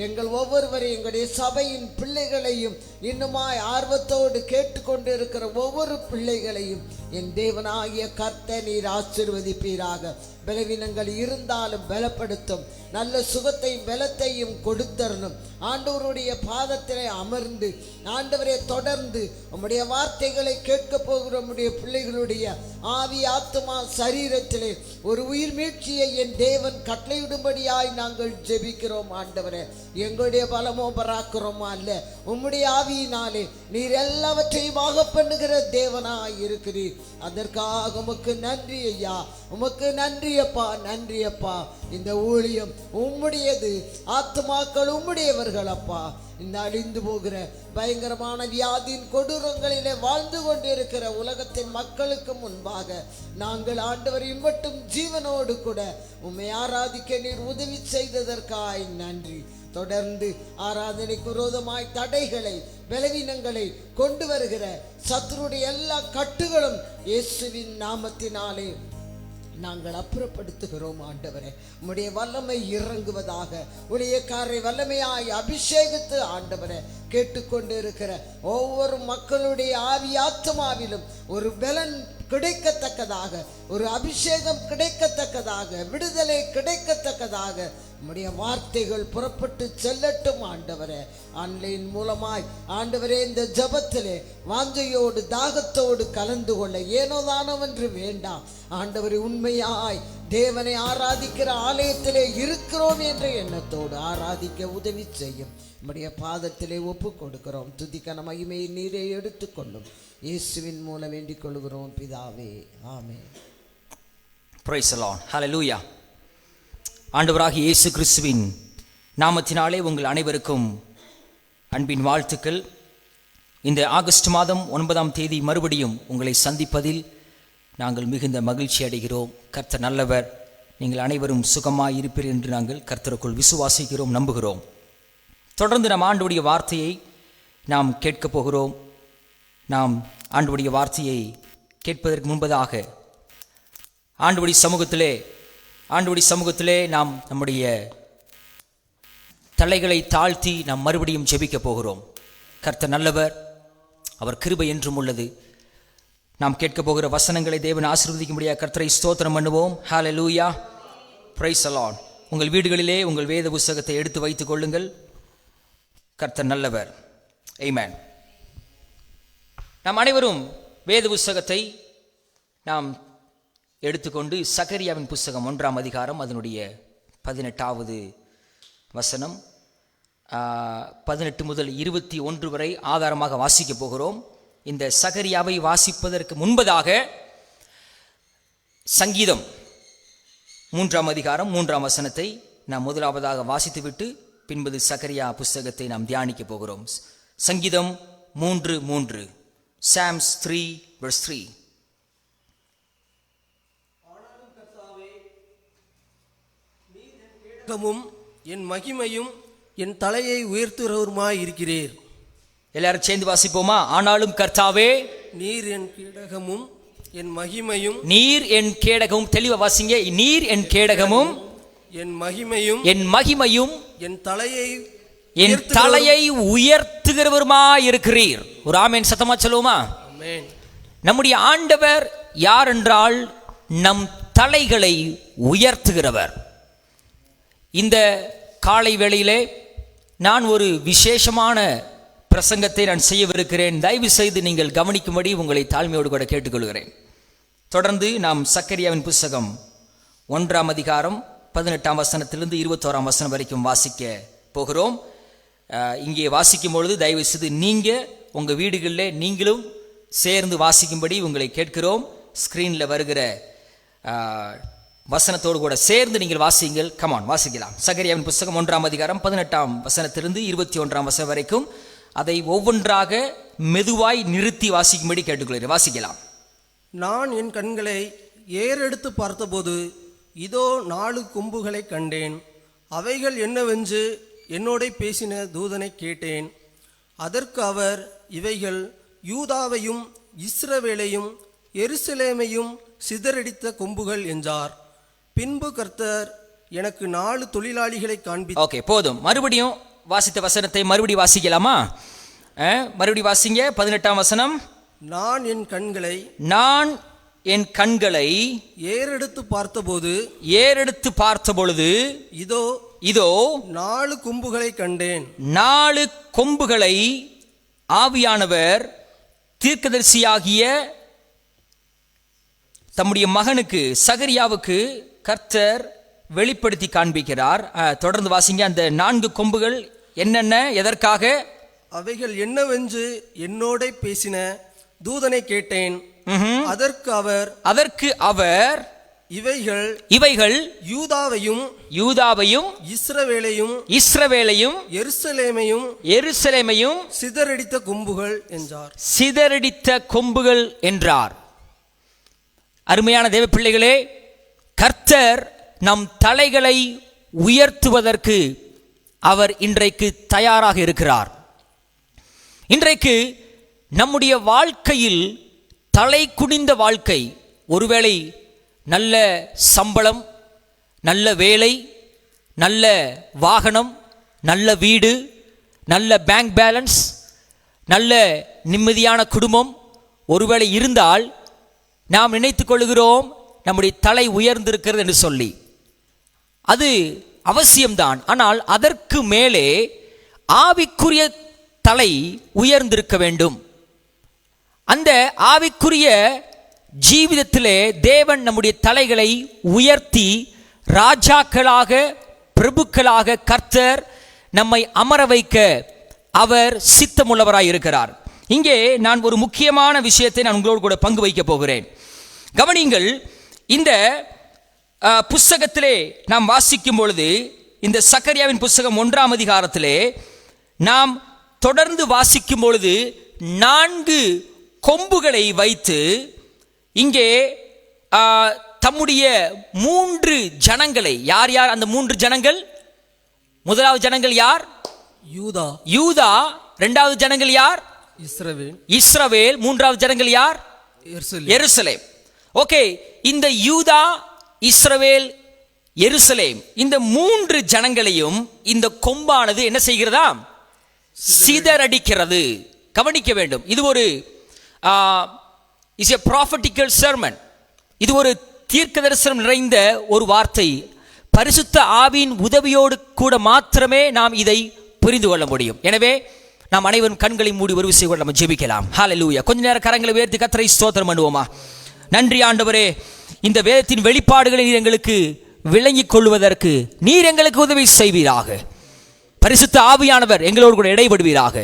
Speaker 4: எங்கள் ஒவ்வொருவரையும் எங்களுடைய சபையின் பிள்ளைகளையும் இன்னுமாய் ஆர்வத்தோடு கேட்டுக்கொண்டு இருக்கிற ஒவ்வொரு பிள்ளைகளையும் என் தேவனாகிய கர்த்தர் நீர் ஆசீர்வதிப்பீராக. பலவீனங்கள் இருந்தாலும் பலப்படுத்தும், நல்ல சுகத்தையும் பலத்தையும் கொடுத்தரணும். ஆண்டவருடைய பாதத்திலே அமர்ந்து ஆண்டவரை தொடர்ந்து உம்முடைய வார்த்தைகளை கேட்க போகிற உம்முடைய பிள்ளைகளுடைய ஆவி ஆத்துமா சரீரத்திலே ஒரு உயிர் மீட்சியை என் தேவன் கட்டளையிடும்படியாய் நாங்கள் ஜெபிக்கிறோம். ஆண்டவரே, எங்களுடைய பலமோ பராக்கிரமோ அல்ல, உம்முடைய ஆவியினாலே நீர் எல்லாவற்றையும் ஆக பண்ணுகிற தேவனாய் இருக்கிறீர். அதற்காக உமக்கு நன்றி ஐயா, உமக்கு நன்றி அப்பா, நன்றி அப்பா. இந்த ஊழியம் உம்முடையது, ஆத்துமாக்கள் உம்முடையவர்கள் அப்பா. இந்த அழிந்து போகிற பயங்கரமான வியாதியின் கொடூரங்களிலே வாழ்ந்து கொண்டிருக்கிற உலகத்தின் மக்களுக்கு முன்பாக நாங்கள் ஆண்டவரை மட்டும் ஜீவனோடு கூட உம்மை ஆராதிக்க நீர் உதவி செய்ததற்காய் நன்றி. தொடர்ந்து ஆராதனைக்கு விரோதமாய் தடைகளை பலவீனங்களை கொண்டு வருகிற சத்துருடைய எல்லா கட்டுகளும் இயேசுவின் நாமத்தினாலே நாங்கள் அப்புறப்படுத்துகிறோம். ஆண்டவரே, உம்முடைய வல்லமை இறங்குவதாக, உடைய வல்லமையாய் அபிஷேகித்து ஆண்டவரே கேட்டுக்கொண்டு இருக்கிற ஒவ்வொரு மக்களுடைய ஆவி ஆத்மாவிலும் ஒரு பலன் கிடைக்கத்தக்கதாக, ஒரு அபிஷேகம் கிடைக்கத்தக்கதாக, விடுதலை கிடைக்கத்தக்கதாக உம்முடைய வார்த்தைகள் புறப்பட்டு செல்லட்டும். ஆண்டவரே, ஆன்லைன் மூலமாய் ஆண்டவரே இந்த ஜபத்திலே வாஞ்சையோடு தாகத்தோடு கலந்து கொள்ள ஏனோதானவென்று வேண்டாம். ஆண்டவரை உண்மையாய் தேவனை ஆராதிக்கிற ஆலயத்திலே இருக்கிறோம் என்ற எண்ணத்தோடு ஆராதிக்க உதவி செய்யும். நம்முடைய பாதத்திலே ஒப்பு கொடுக்கிறோம். துதிக்கான மகிமையை நீரே எடுத்துக்கொள்ளும். இயேசுவின் மூலம் வேண்டிக் கொள்கிறோம் பிதாவே, ஆமென்.
Speaker 1: Price the Lord. ஹல்லேலூயா. ஆண்டவராகிய இயேசு கிறிஸ்துவின் நாமத்தினாலே உங்கள் அனைவருக்கும் அன்பின் வாழ்த்துக்கள். இந்த ஆகஸ்ட் மாதம் 9ஆம் தேதி மறுபடியும் உங்களை சந்திப்பதில் நாங்கள் மிகுந்த மகிழ்ச்சி அடைகிறோம். கர்த்தர் நல்லவர். நீங்கள் அனைவரும் சுகமாய் இருப்பீர்கள் என்று நாங்கள் கர்த்தருக்குள் விசுவாசிக்கிறோம், நம்புகிறோம். தொடர்ந்து நம் ஆண்டவருடைய வார்த்தையை நாம் கேட்கப் போகிறோம். நாம் ஆண்டவருடைய வார்த்தையை கேட்பதற்கு முன்பதாக ஆண்டவருடைய சமூகத்திலே நாம் நம்முடைய தலைகளை தாழ்த்தி நாம் மறுபடியும் ஜெபிக்க போகிறோம். கர்த்தர் நல்லவர், அவர் கிருபை என்றும் உள்ளது. நாம் கேட்க போகிற வசனங்களை தேவன் ஆசீர்வதிக்கும்படியாக கர்த்தரை ஸ்தோத்திரம் பண்ணுவோம். ஹல்லேலூயா. Praise the lord. உங்கள் வீடுகளிலே உங்கள் வேத புத்தகத்தை எடுத்து வைத்துக் கொள்ளுங்கள். கர்த்தர் நல்லவர். ஆமென். நாம் அனைவரும் வேத புத்தகத்தை நாம் எடுத்துக்கொண்டு சகரியாவின் புஸ்தகம் 1ஆம் அதிகாரம் அதனுடைய 18வது வசனம் 18 முதல் 21 வரை ஆதாரமாக வாசிக்க போகிறோம். இந்த சகரியாவை வாசிப்பதற்கு முன்பதாக சங்கீதம் 3ஆம் அதிகாரம் 3ஆம் வசனத்தை நாம் முதலாவதாக வாசித்துவிட்டு பின்பு சகரியா புஸ்தகத்தை நாம் தியானிக்க போகிறோம். சங்கீதம் 3:3, Psalms 3:3.
Speaker 5: என் மகிமையும்
Speaker 3: என் தலையை உயர்த்துகிறவருமாய் இருக்கிறீர்.
Speaker 1: எல்லாரும் சேர்ந்து வாசிப்போமா? ஆனாலும் கர்த்தாவே,
Speaker 3: நீர் என் கேடகமும் என் மகிமையும்.
Speaker 1: நீர் என் கேடகமும். தெளிவா வாசிங்க. நீர் என் கேடகமும்
Speaker 3: என் மகிமையும்.
Speaker 1: என் மகிமையும்.
Speaker 3: என் தலையை
Speaker 1: உயர்த்துகிறவருமாய் இருக்கிறீர். ஒரு ஆமென் சத்தமா சொல்லுவோமா?
Speaker 3: ஆமென்.
Speaker 1: நம்முடைய ஆண்டவர் யார் என்றால் நம் தலைகளை உயர்த்துகிறவர். இந்த காலை வேளையிலே நான் ஒரு விசேஷமான பிரசங்கத்தை நான் செய்யவிருக்கிறேன். தயவு செய்து நீங்கள் கவனிக்கும்படி உங்களை தாழ்மையோடு கூட கேட்டுக்கொள்கிறேன். தொடர்ந்து நாம் சக்கரியாவின் புஸ்தகம் 1ஆம் அதிகாரம் 18ஆம் வசனத்திலிருந்து 21ஆம் வசனம் வரைக்கும் வாசிக்க போகிறோம். இங்கே வாசிக்கும் பொழுது தயவு செய்து நீங்கள் உங்கள் வீடுகளில் நீங்களும் சேர்ந்து வாசிக்கும்படி உங்களை கேட்கிறோம். ஸ்க்ரீனில் வருகிற வசனத்தோடு கூட சேர்ந்து நீங்கள் வாசிங்கள். கமான், வாசிக்கலாம். சகரியாவின் புஸ்தகம் 1ஆம் அதிகாரம் 18ஆம் வசனத்திலிருந்து 21ஆம் வசனம் வரைக்கும் அதை ஒவ்வொன்றாக மெதுவாய் நிறுத்தி வாசிக்கும்படி கேட்டுக்கொள்கிறேன். வாசிக்கலாம்.
Speaker 3: நான் என் கண்களை ஏறெடுத்து பார்த்தபோது இதோ 4 கொம்புகளை கண்டேன். அவைகள் என்னவென்று என்னோட பேசின தூதனை கேட்டேன். அதற்கு அவர், இவைகள் யூதாவையும் இஸ்ரவேலையும் எருசலேமையும் சிதறடித்த கொம்புகள் என்றார். பின்பு கர்த்தர் எனக்கு 4 தொழிலாளிகளை காண்பித்தார்.
Speaker 1: ஓகே, போதும். மறுபடியும் வாசித்த வசனத்தை மறுபடியும் வாசிக்கலாமா? மறுபடியும் வாசிங்க. 18ஆம் வசனம்.
Speaker 3: நான் என் கண்களை ஏறெடுத்து பார்த்தபொழுது இதோ 4 கொம்புகளை கண்டேன்.
Speaker 1: 4 கொம்புகளை ஆவியானவர் தீர்க்கதரிசியாகிய தம்முடைய மகனுக்கு சகரியாவுக்கு கர்த்தர் வெளிப்படுத்தி காண்பிக்கிறார். தொடர்ந்து வாசிங்க. அந்த 4 கொம்புகள் என்னென்ன, எதற்காக?
Speaker 3: அவைகள் என்னவென்று என்னோட பேசின தூதனை கேட்டேன். அதற்கு அவர் இவைகள் யூதாவையும் இஸ்ரவேலையும் எருசலேமையும் சிதறடித்த கொம்புகள் என்றார். அருமையான தேவ பிள்ளைகளே, கர்த்தர் நம் தலைகளை உயர்த்துவதற்கு அவர் இன்றைக்கு தயாராக இருக்கிறார். இன்றைக்கு நம்முடைய வாழ்க்கையில் தலை குனிந்த வாழ்க்கை, ஒருவேளை நல்ல சம்பளம், நல்ல வேலை, நல்ல வாகனம், நல்ல வீடு, நல்ல பேங்க் பேலன்ஸ், நல்ல நிம்மதியான குடும்பம் ஒருவேளை இருந்தால் நாம் நினைத்துக் கொள்கிறோம் நம்முடைய தலை உயர்ந்திருக்கிறது என்று சொல்லி. அது அவசியம்தான். ஆனால் அதற்கு மேலே ஆவிக்குரிய தலை உயர்ந்திருக்க வேண்டும். அந்த ஆவிக்குரிய ஜீவிதத்திலே தேவன் நம்முடைய தலைகளை உயர்த்தி ராஜாக்களாக, பிரபுக்களாக கர்த்தர் நம்மை அமர வைக்க அவர் சித்தமுள்ளவராய் இருக்கிறார். இங்கே நான் ஒரு முக்கியமான விஷயத்தை நான் உங்களோடு கூட பங்கு வைக்க போகிறேன். கவனிங்கள். இந்த புஸ்தகத்திலே நாம் வாசிக்கும் பொழுது, இந்த சக்கரியாவின் புஸ்தகம் 1ஆம் அதிகாரத்திலே நாம் தொடர்ந்து வாசிக்கும் பொழுது 4 கொம்புகளை வைத்து இங்கே தம்முடைய 3 ஜனங்களை, யார் யார் அந்த 3 ஜனங்கள்? முதலாவது ஜனங்கள் யார்? யூதா. இரண்டாவது ஜனங்கள் யார்? இஸ்ரவேல். மூன்றாவது ஜனங்கள் யார்? எருசலேம். ஓகே, இந்த யூதா, இஸ்ரவேல், எருசலேம், இந்த 3 ஜனங்களையும் இந்த கொம்பானது என்ன செய்கிறதா? சிதறடிக்கிறது. கவனிக்க வேண்டும். இது ஒரு இஸ் எ ப்ராஃபட்டிக்கல் சர்மன். இது ஒரு தீர்க்க தரிசனம் நிறைந்த ஒரு வார்த்தை. பரிசுத்த ஆவியின் உதவியோடு கூட மாத்திரமே நாம் இதை புரிந்து கொள்ள முடியும். எனவே நாம் அனைவரும் கண்களை மூடி ஒரு விஷயம் கூட நம்ம ஜெபிக்கலாம். ஹல்லேலூயா. கொஞ்ச நேரம் கரங்களை உயர்த்தி கர்த்தரை ஸ்தோத்திரம் பண்ணுவோமா? நன்றி ஆண்டவரே, இந்த வேதத்தின் வெளிப்பாடுகளை நீர் எங்களுக்கு விளங்கிக் கொள்வதற்கு நீர் எங்களுக்கு உதவி செய்வீராக. பரிசுத்த ஆவியானவர் எங்களோடு கூட இடைபடுவீராக.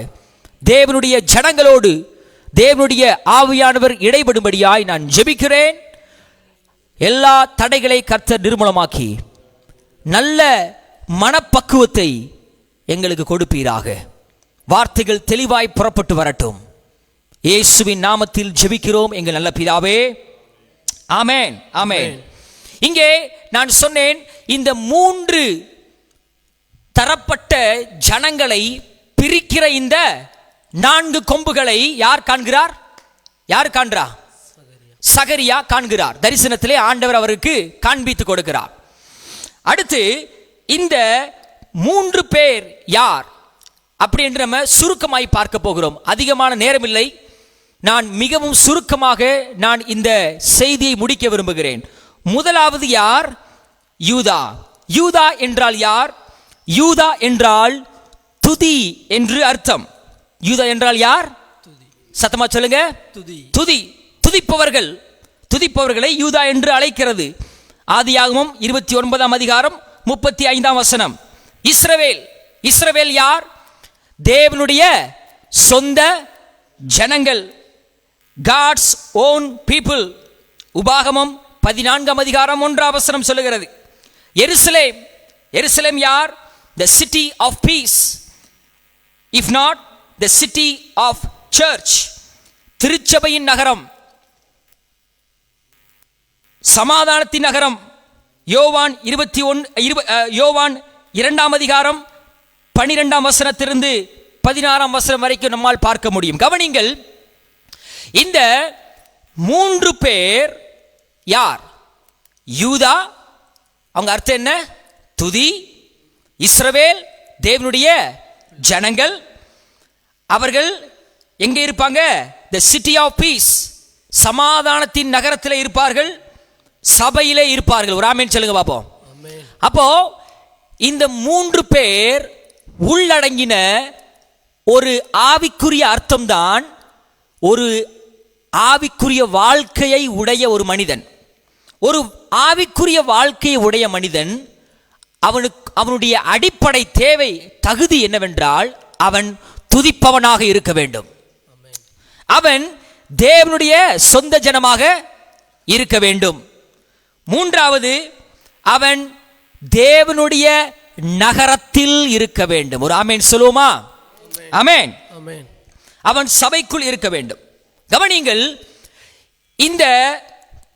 Speaker 3: தேவனுடைய ஜனங்களோடு தேவனுடைய ஆவியானவர் இடைபடும்படியாய் நான் ஜெபிக்கிறேன். எல்லா தடைகளை கர்த்தர் நிர்மூலமாக்கி நல்ல மனப்பக்குவத்தை எங்களுக்கு கொடுப்பீராக. வார்த்தைகள் தெளிவாய் புறப்பட்டு வரட்டும். இயேசுவின் நாமத்தில் ஜெபிக்கிறோம் எங்கள் நல்ல பிதாவே. ஆமென், ஆமென். இங்கே நான் சொன்னேன், இந்த 3 தரப்பட்ட ஜனங்களை பிரிக்கிற இந்த 4 கொம்புகளை யார் காண்கிறார்? யார் காண்கிறா? சகரியா காண்கிறார். தரிசனத்திலே ஆண்டவர் அவருக்கு காண்பித்து கொடுக்கிறார். அடுத்து இந்த 3 பேர் யார் அப்படி என்று நம்ம சுருக்கமாய் பார்க்க போகிறோம். அதிகமான நேரம் இல்லை, நான் மிகவும் சுருக்கமாக நான் இந்த செய்தியை முடிக்க விரும்புகிறேன். முதலாவது யார்? யூதா. யூதா என்றால் யார்? யூதா என்றால் துதி என்று அர்த்தம். யூதா என்றால் யார்? சத்தமா சொல்லுங்க. துதி. துதிப்பவர்கள், துதிப்பவர்களை யூதா என்று அழைக்கிறது. ஆதியாகமம் 29ஆம் அதிகாரம் 35ஆம் வசனம். இஸ்ரவேல். இஸ்ரவேல் யார்? தேவனுடைய சொந்த ஜனங்கள், God's own people. உபாகமம் 14ஆம் அதிகாரம் 1ஆம் வசனம் சொல்லுகிறது. எருசலேம். எருசலேம் யார்? The city of peace, if not the city of church. திருச்சபையின் நகரம், சமாதானத்தின் நகரம். யோவான் 2ஆம் அதிகாரம் 12ஆம் வசனத்திலிருந்து 16ஆம் வசனம் வரைக்கும் நம்மால் பார்க்க முடியும். கவனிங்கள், இந்த 3 பேர் யார்? யூதா, அவங்க அர்த்தம் என்ன? துதி. இஸ்ரவேல், தேவனுடைய ஜனங்கள். அவர்கள் எங்கே இருப்பாங்க? the city of peace, சமாதானத்தின் நகரத்தில் இருப்பார்கள், சபையிலே இருப்பார்கள். ஒரு ஆமென் சொல்லுங்க பாப்போம். அப்போ இந்த 3 பேர் உள்ளடங்கின ஒரு ஆவிக்குரிய அர்த்தம்தான் ஒரு ஆவிக்குரிய வாழ்க்கையை உடைய ஒரு மனிதன். ஒரு ஆவிக்குரிய வாழ்க்கையை உடைய மனிதன், அவனுடைய அடிப்படை தேவை, தகுதி என்னவென்றால் அவன் துதிப்பவனாக இருக்க வேண்டும். அவன் தேவனுடைய சொந்த ஜனமாக இருக்க வேண்டும். 3வது, அவன் தேவனுடைய நகரத்தில் இருக்க வேண்டும். ஒரு ஆமென் சொல்லுவோமா? ஆமென். அவன் சபைக்குள் இருக்க வேண்டும். கவனிங்கள், இந்த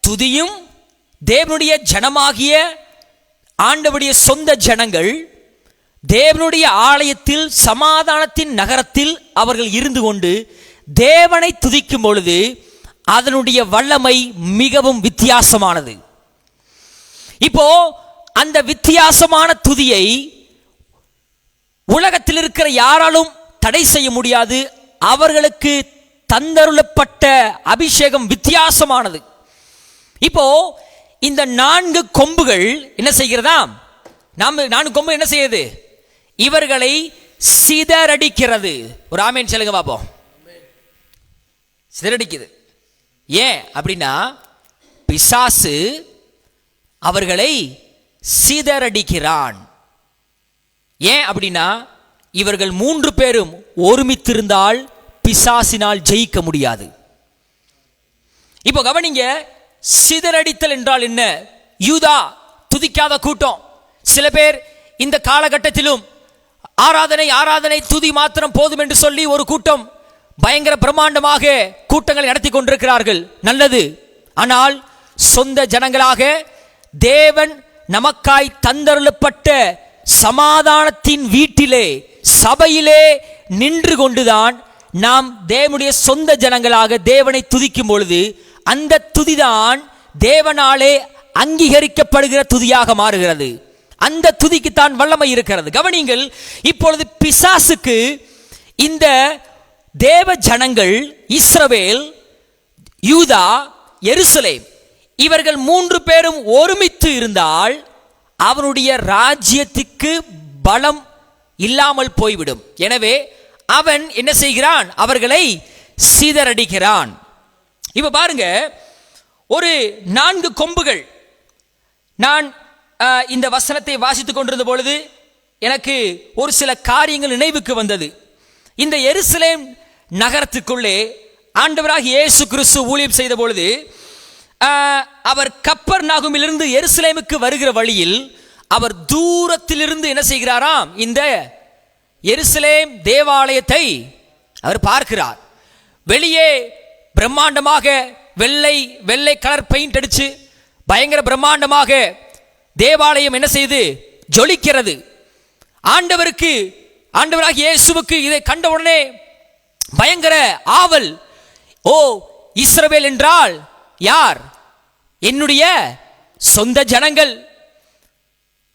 Speaker 3: துதியும் தேவனுடைய ஜனமாகிய ஆண்டவருடைய சொந்த ஜனங்கள் தேவனுடைய ஆலயத்தில், சமாதானத்தின் நகரத்தில் அவர்கள் இருந்து கொண்டு தேவனை துதிக்கும் பொழுது அதனுடைய வல்லமை மிகவும் வித்தியாசமானது. இப்போ அந்த வித்தியாசமான துதியை உலகத்தில் இருக்கிற யாராலும் தடை செய்ய முடியாது. அவர்களுக்கு தந்தருளப்பட்ட அபிஷேகம் வித்தியாசமானது. இப்போ இந்த 4 கொம்புகள் என்ன செய்கிறதா? 4 கொம்பு என்ன செய்யுது? இவர்களை சிதறடிக்கிறது. ஒரு ஆமென் சொல்லுங்க பாப்போம். சிதறடிக்குது. ஏன் அப்படின்னா, பிசாசு அவர்களை சிதறடிக்கிறான். ஏன் அப்படின்னா, இவர்கள் 3 பேரும் ஒருமித்திருந்தால் பிசாசினால் ஜெயிக்க முடியாது. இப்போ கவனிங்க, சிதறடித்தல் என்றால் என்ன? யூதா துதிக்காத கூட்டம். சில பேர் இந்த காலகட்டத்திலும் ஆராதனை ஆராதனை துதி மாத்திரம் போதும் என்று சொல்லி ஒரு கூட்டம் பயங்கர பிரம்மாண்டமாக கூட்டங்களை நடத்தி கொண்டிருக்கிறார்கள். நல்லது. ஆனால் சொந்த ஜனங்களாக தேவன் நமக்காய் தந்தருளப்பட்ட சமாதானத்தின் வீட்டிலே, சபையிலே நின்று கொண்டுதான் நாம் தேவனுடைய சொந்த ஜனங்களாக தேவனை துதிக்கும் பொழுது அந்த துதிதான் தேவனாலே அங்கீகரிக்கப்படுகிற துதியாக மாறுகிறது. அந்த துதிக்குத்தான் வல்லமை இருக்கிறது. கவனிங்கள், இப்பொழுது பிசாசுக்கு இந்த தேவ ஜனங்கள், இஸ்ரவேல், யூதா, எருசலேம், இவர்கள் 3 பேரும் ஒருமித்து இருந்தால் அவனுடைய ராஜ்யத்துக்கு பலம் இல்லாமல் போய்விடும். எனவே அவன் என்ன செய்கிறான்? அவர்களை சிதறடிக்கிறான். இப்ப பாருங்க, ஒரு 4 கொம்புகள். நான் இந்த வசனத்தை வாசித்துக் கொண்டிருந்த பொழுது எனக்கு ஒரு சில காரியங்கள் நினைவுக்கு வந்தது. இந்த எருசலேம் நகரத்துக்குள்ளே ஆண்டவராகிய இயேசு கிறிஸ்து ஊழியம் செய்த பொழுது அவர் கப்பர்நாகுமிலிருந்து எருசலேமுக்கு வருகிற வழியில் அவர் தூரத்திலிருந்து என்ன செய்கிறாராம்? இந்த எருசலேம் தேவாலயத்தை அவர் பார்க்கிறார். வெளியே பிரம்மாண்டமாக வெள்ளை கலர் பெயிண்ட் அடிச்சு பயங்கர பிரம்மாண்டமாக தேவாலயம் என்ன செய்து ஜொலிக்கிறது. ஆண்டவராகிய இயேசுவுக்கு இதை கண்ட உடனே பயங்கர ஆவல். ஓ, இஸ்ரவேல் என்றால் யார்? என்னுடைய சொந்த ஜனங்கள்.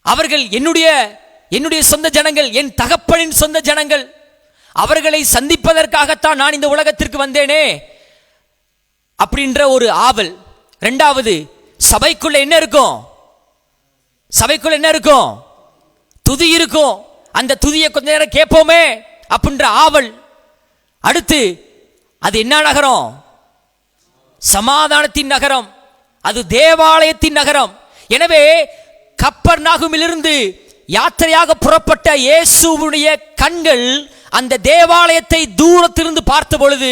Speaker 3: அவர்கள் என்னுடைய சொந்த ஜனங்கள், என் தகப்பனின் சொந்த ஜனங்கள். அவர்களை சந்திப்பதற்காகத்தான் நான் இந்த உலகத்திற்கு வந்தேனே அப்படின்ற ஒரு ஆவல். இரண்டாவது, சபைக்குள்ள என்ன இருக்கும்? சபைக்குள்ள என்ன இருக்கும்? துதி இருக்கும். அந்த துதியை கொஞ்ச நேரம் கேட்போமே அப்படின்ற ஆவல். அடுத்து, அது என்ன நகரம்? சமாதானத்தின் நகரம். அது தேவாலயத்தின் நகரம். எனவே கப்பர்நாகுமிலிருந்து யாத்திரையாக புறப்பட்ட இயேசுவுடைய கண்கள் அந்த தேவாலயத்தை தூரத்திலிருந்து பார்த்த பொழுது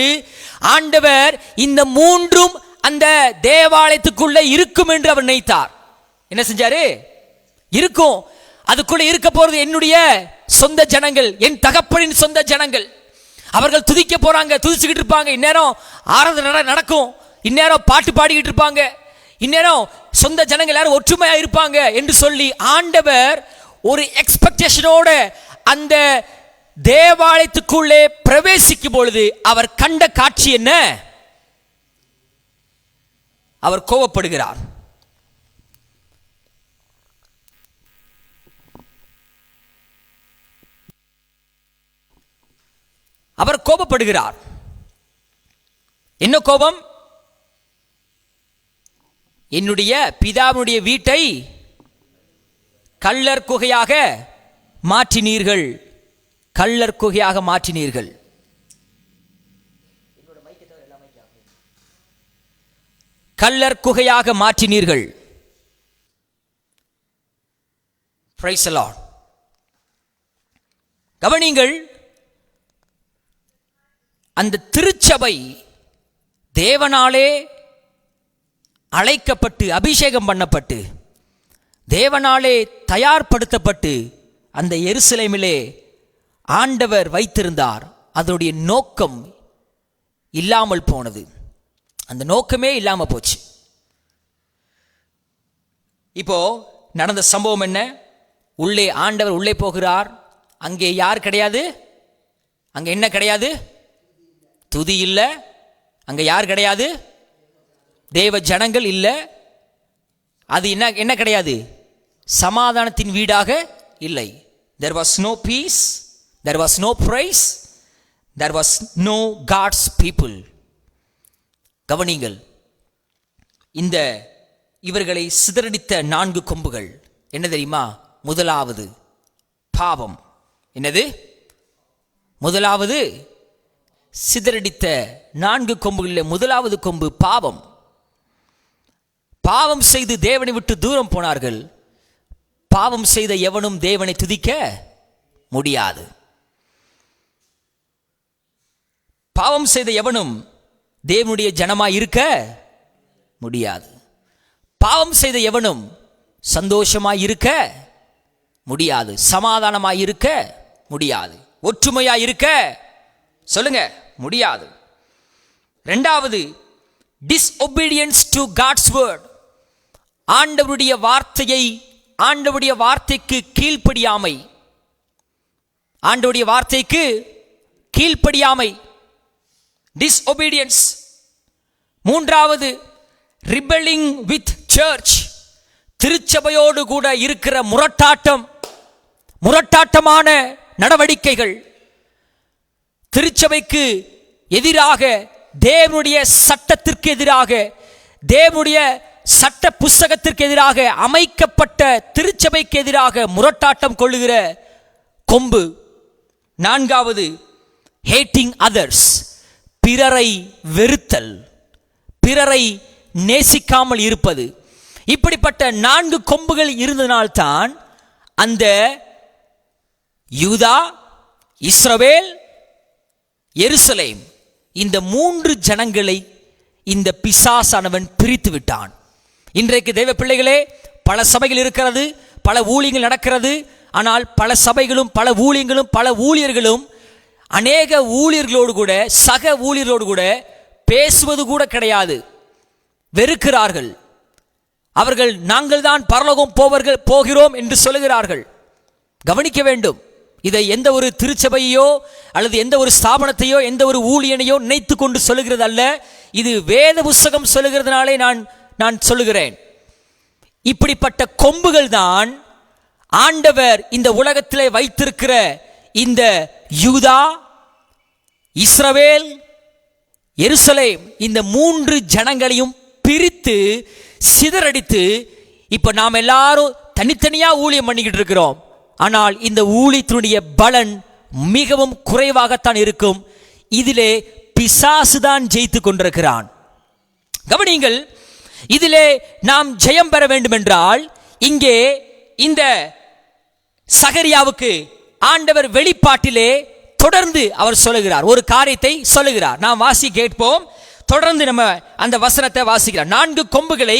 Speaker 3: ஆண்டவர் இந்த மூன்றும் அந்த தேவாலயத்துக்குள்ள இருக்கும் என்று அவர் நினைத்தார். என்ன செஞ்சாரு? இருக்கும். அதுக்குள்ள இருக்க போறது என்னுடைய சொந்த ஜனங்கள், என் தகப்பனின் சொந்த ஜனங்கள். அவர்கள் துதிக்க போறாங்க, துதிச்சுக்கிட்டு இருப்பாங்க. இந்நேரம் ஆராதனை நடக்கும், இந்நேரம் பாட்டு பாடிக்கிட்டு இருப்பாங்க, இந்நேரம் சொந்த ஜனங்கள் யாரும் ஒற்றுமையா இருப்பாங்க என்று சொல்லி ஆண்டவர் ஒரு எக்ஸ்பெக்டேஷனோட அந்த தேவாலயத்துக்குள்ளே பிரவேசிக்கும் பொழுது அவர் கண்ட காட்சி என்ன? அவர் கோபப்படுகிறார். அவர் கோபப்படுகிறார். என்ன கோபம்? என்னுடைய பிதாவுடைய வீட்டை கள்ளர் குகையாக மாற்றினீர்கள், கள்ளர் குகையாக மாற்றினீர்கள். கள்ளர் குகையாக மாற்றினீர்கள். Price the Lord. கவனிங்கள், அந்த திருச்சபை தேவனாலே அழைக்கப்பட்டு அபிஷேகம் பண்ணப்பட்டு தேவனாலே தயார்படுத்தப்பட்டு அந்த எருசலேமிலே ஆண்டவர் வைத்திருந்தார். அதனுடைய நோக்கம் இல்லாமல் போனது. அந்த நோக்கமே இல்லாம போச்சு. இப்போ நடந்த சம்பவம் என்ன? உள்ளே ஆண்டவர் உள்ளே போகிறார். அங்கே யார் கிடையாது? அங்க என்ன கிடையாது? துதி இல்லை. அங்க யார் கிடையாது? தேவ ஜனங்கள் இல்லை. அது என்ன கிடையாது? சமாதானத்தின் வீடாக இல்லை. There was no peace, there was no praise, there was no God's people. கவனிங்கள், இந்த இவர்களை சிதறடித்த 4 கொம்புகள் என்ன தெரியுமா? முதலாவது பாவம். என்னது? முதலாவது சிதறடித்த 4 கொம்புகளில் முதலாவது கொம்பு பாவம். பாவம் செய்து தேவனை விட்டு தூரம் போனார்கள். பாவம் செய்த எவனும் தேவனை துதிக்க முடியாது. பாவம் செய்த எவனும் தேவனுடைய ஜனமாய் இருக்க முடியாது. பாவம் செய்த எவனும் சந்தோஷமாய் இருக்க முடியாது, சமாதானமாய் இருக்க முடியாது, ஒற்றுமையாய் இருக்க சொல்லுங்க முடியாது. இரண்டாவது, டிஸ்ஒபீடியன்ஸ் டு காட்ஸ் வேர்ட். ஆண்டவருடைய வார்த்தையை, ஆண்டவருடைய வார்த்தைக்கு கீழ்ப்படியாமை, ஆண்டவருடைய வார்த்தைக்கு கீழ்ப்படியாமை, டிஸ்ஒபீடியன்ஸ். மூன்றாவது, ரிபெல்லிங் வித் சர்ச். திருச்சபையோடு கூட இருக்கிற முரட்டாட்டம், முரட்டாட்டமான நடவடிக்கைகள். திருச்சபைக்கு எதிராக, தேவனுடைய சட்டத்திற்கு எதிராக, தேவனுடைய சட்ட புஸ்தகத்திற்கு எதிராக அமைக்கப்பட்ட திருச்சபைக்கு எதிராக முரட்டாட்டம் கொள்ளுகிற கொம்பு. நான்காவது, ஹேட்டிங் அதர்ஸ். பிறரை வெறுத்தல், பிறரை நேசிக்காமல் இருப்பது. இப்படிப்பட்ட 4 கொம்புகள் இருந்ததினால்தான் அந்த யூதா, இஸ்ரவேல், எருசலேம், இந்த 3 ஜனங்களை இந்த பிசாசானவன் பிரித்து விட்டான். இன்றைக்கு தேவ பிள்ளைகளே, பல சபைகள் இருக்கிறது, பல ஊழியங்கள் நடக்கிறது. ஆனால் பல சபைகளும் பல ஊழியங்களும் பல ஊழியர்களும் அநேக ஊழியர்களோடு கூட, சக ஊழியர்களோடு கூட பேசுவது கூட கிடையாது. வெறுக்கிறார்கள். அவர்கள் நாங்கள் தான் பரலோகம் போகிறோம் என்று சொல்லுகிறார்கள். கவனிக்க வேண்டும். இதை எந்த ஒரு திருச்சபையோ அல்லது எந்த ஒரு ஸ்தாபனத்தையோ எந்த ஒரு ஊழியனையோ நினைத்து கொண்டு சொல்லுகிறது அல்ல. இது வேத புஸ்தகம் சொல்லுகிறதுனாலே நான் சொல்லுகிறேன். இப்படிப்பட்ட கொம்புகள் தான் ஆண்டவர் இந்த உலகத்திலே வைத்திருக்கிற இந்த யூதா, இஸ்ரவேல், எருசலேம் இந்த 3 ஜனங்களையும் பிரித்து சிதறடித்து இப்ப நாம் எல்லாரும் தனித்தனியா ஊழியம் பண்ணிக்கிட்டு இருக்கிறோம். ஆனால் இந்த ஊழியத்தினுடைய பலன் மிகவும் குறைவாகத்தான் இருக்கும். இதிலே பிசாசுதான் ஜெயித்து கொண்டிருக்கிறான். கவனியுங்கள், இதிலே நாம் ஜெயம் பெற வேண்டும் என்றால் இங்கே இந்த சகரியாவுக்கு ஆண்டவர் வெளிப்பாட்டிலே தொடர்ந்து அவர் சொல்லுகிறார், ஒரு காரியத்தை சொல்லுகிறார். நாம் வாசி கேட்போம். தொடர்ந்து நம்ம அந்த வசனத்தை வாசிக்கிறார். 4 கொம்புகளை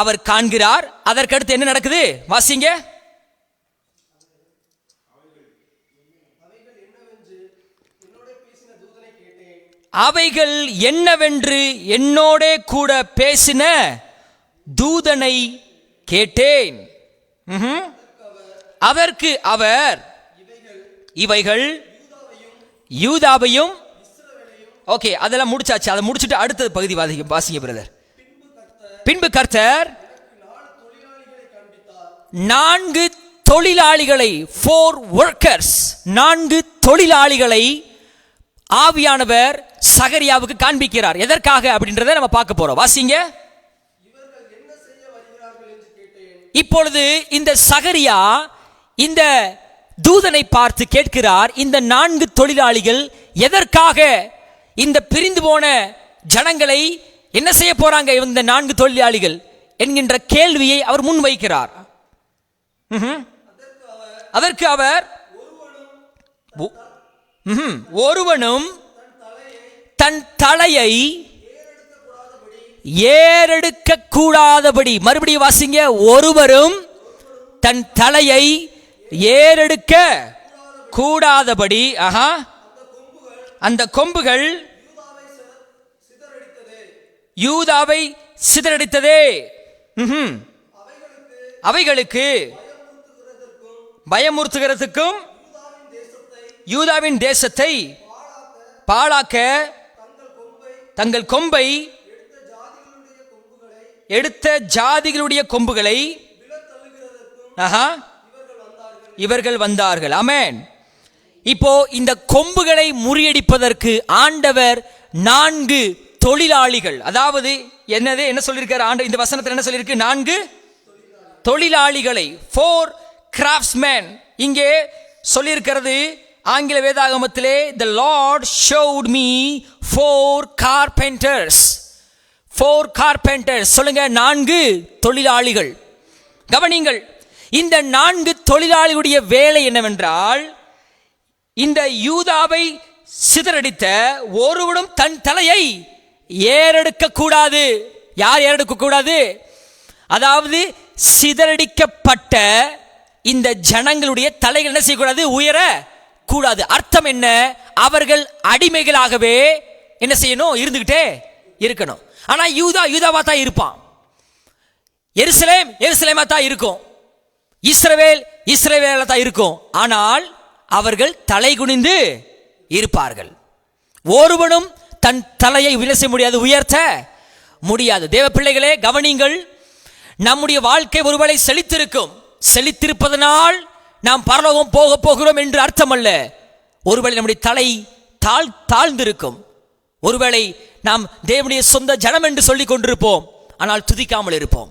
Speaker 3: அவர் காண்கிறார். அதற்கடுத்து என்ன நடக்குது வாசிங்க. அவைகள் என்னவென்று என்னோடே கூட பேசின தூதனை கேட்டேன். அதற்கு அவர் இவைகள் யூதாவையும், ஓகே அதெல்லாம் முடிச்சாச்சு. அதை முடிச்சுட்டு அடுத்த பகுதி வாசிங்க பிரதர். பின்பு கர்த்தர் 4 தொழிலாளிகளை, 4 workers, 4 தொழிலாளிகளை ஆவியானவர் சகரியாவுக்கு காண்பிக்கிறார். எதற்காக அப்படின்றத நம்ம பார்க்க போறோம். வாசிங்க. இப்பொழுது இந்த சகரியா இந்த தூதனை பார்த்து கேட்கிறார், இந்த 4 தொழிலாளிகள் எதற்காக இந்த பிரிந்து போன ஜனங்களை என்ன செய்ய போறாங்க இந்த 4 தொழிலாளிகள் என்கின்ற கேள்வியை அவர் முன்வைக்கிறார். அதற்கு அவர் ஒருவனும் தன் தலையை ஏறெடுக்க கூடாதபடி, மறுபடியும் வாசிங்க, ஒருவரும் தன் தலையை ஏறெடுக்க கூடாதபடி அந்த கொம்புகள் யூதாவை சிதறடித்ததே. அவைகளுக்கு பயமுறுத்துகிறதுக்கும் யூதாவின் தேசத்தை பாழாக்க தங்கள் கொம்பை எடுத்த ஜாதிகளுடைய கொம்புகளை இவர்கள் வந்தார்கள். ஆமென். இப்போ இந்த கொம்புகளை முறியடிப்பதற்கு ஆண்டவர் 4 தொழிலாளிகள், அதாவது என்ன சொல்லியிருக்காரு ஆண்டவர் இந்த வசனத்தில்? என்ன சொல்லியிருக்கு? 4 தொழிலாளிகளை, 4 craftsmen இங்கே சொல்லியிருக்கிறது. ஆங்கில வேதாகமத்திலே the Lord showed me 4 carpenters. 4 carpenters சொல்லுங்க, 4 தொழிலாளிகள். கவனிங்கள், இந்த 4 தொழிலாளிகளுடைய வேலை என்னவென்றால், இந்த யூதாவை சிதறடித்த ஒருவனும் தன் தலையை ஏறெடுக்க கூடாது. யார் ஏறெடுக்க கூடாது? அதாவது சிதறடிக்கப்பட்ட இந்த ஜனங்களுடைய தலைகள் என்ன செய்யக்கூடாது? உயர கூடாது. அர்த்தம் என்ன? அவர்கள் அடிமைகளாகவே என்ன செய்யணும்? இருந்துகிட்டே இருக்கணும். ஆனா யூதாவா தான் இருப்பான், எருசலேமா தான் இருக்கும், இஸ்ரவேலா தான் இருக்கும். ஆனால் அவர்கள் தலை குனிந்து இருப்பார்கள். ஒருவனும் தன் தலையை விலச முடியாது, உயர்த்த முடியாது. தேவ பிள்ளைகளே கவனிங்கள், நம்முடைய வாழ்க்கை ஒருவேளை செழித்திருக்கும். செழித்திருப்பதனால் நாம் பரலோகம் போக போகிறோம் என்று அர்த்தம் அல்ல. ஒருவேளை நம்முடைய தலை தாழ்ந்திருக்கும். ஒருவேளை நாம் தேவனுடைய சொந்த ஜனம் என்று சொல்லிக் கொண்டிருப்போம், ஆனால் துதிக்காமல் இருப்போம்.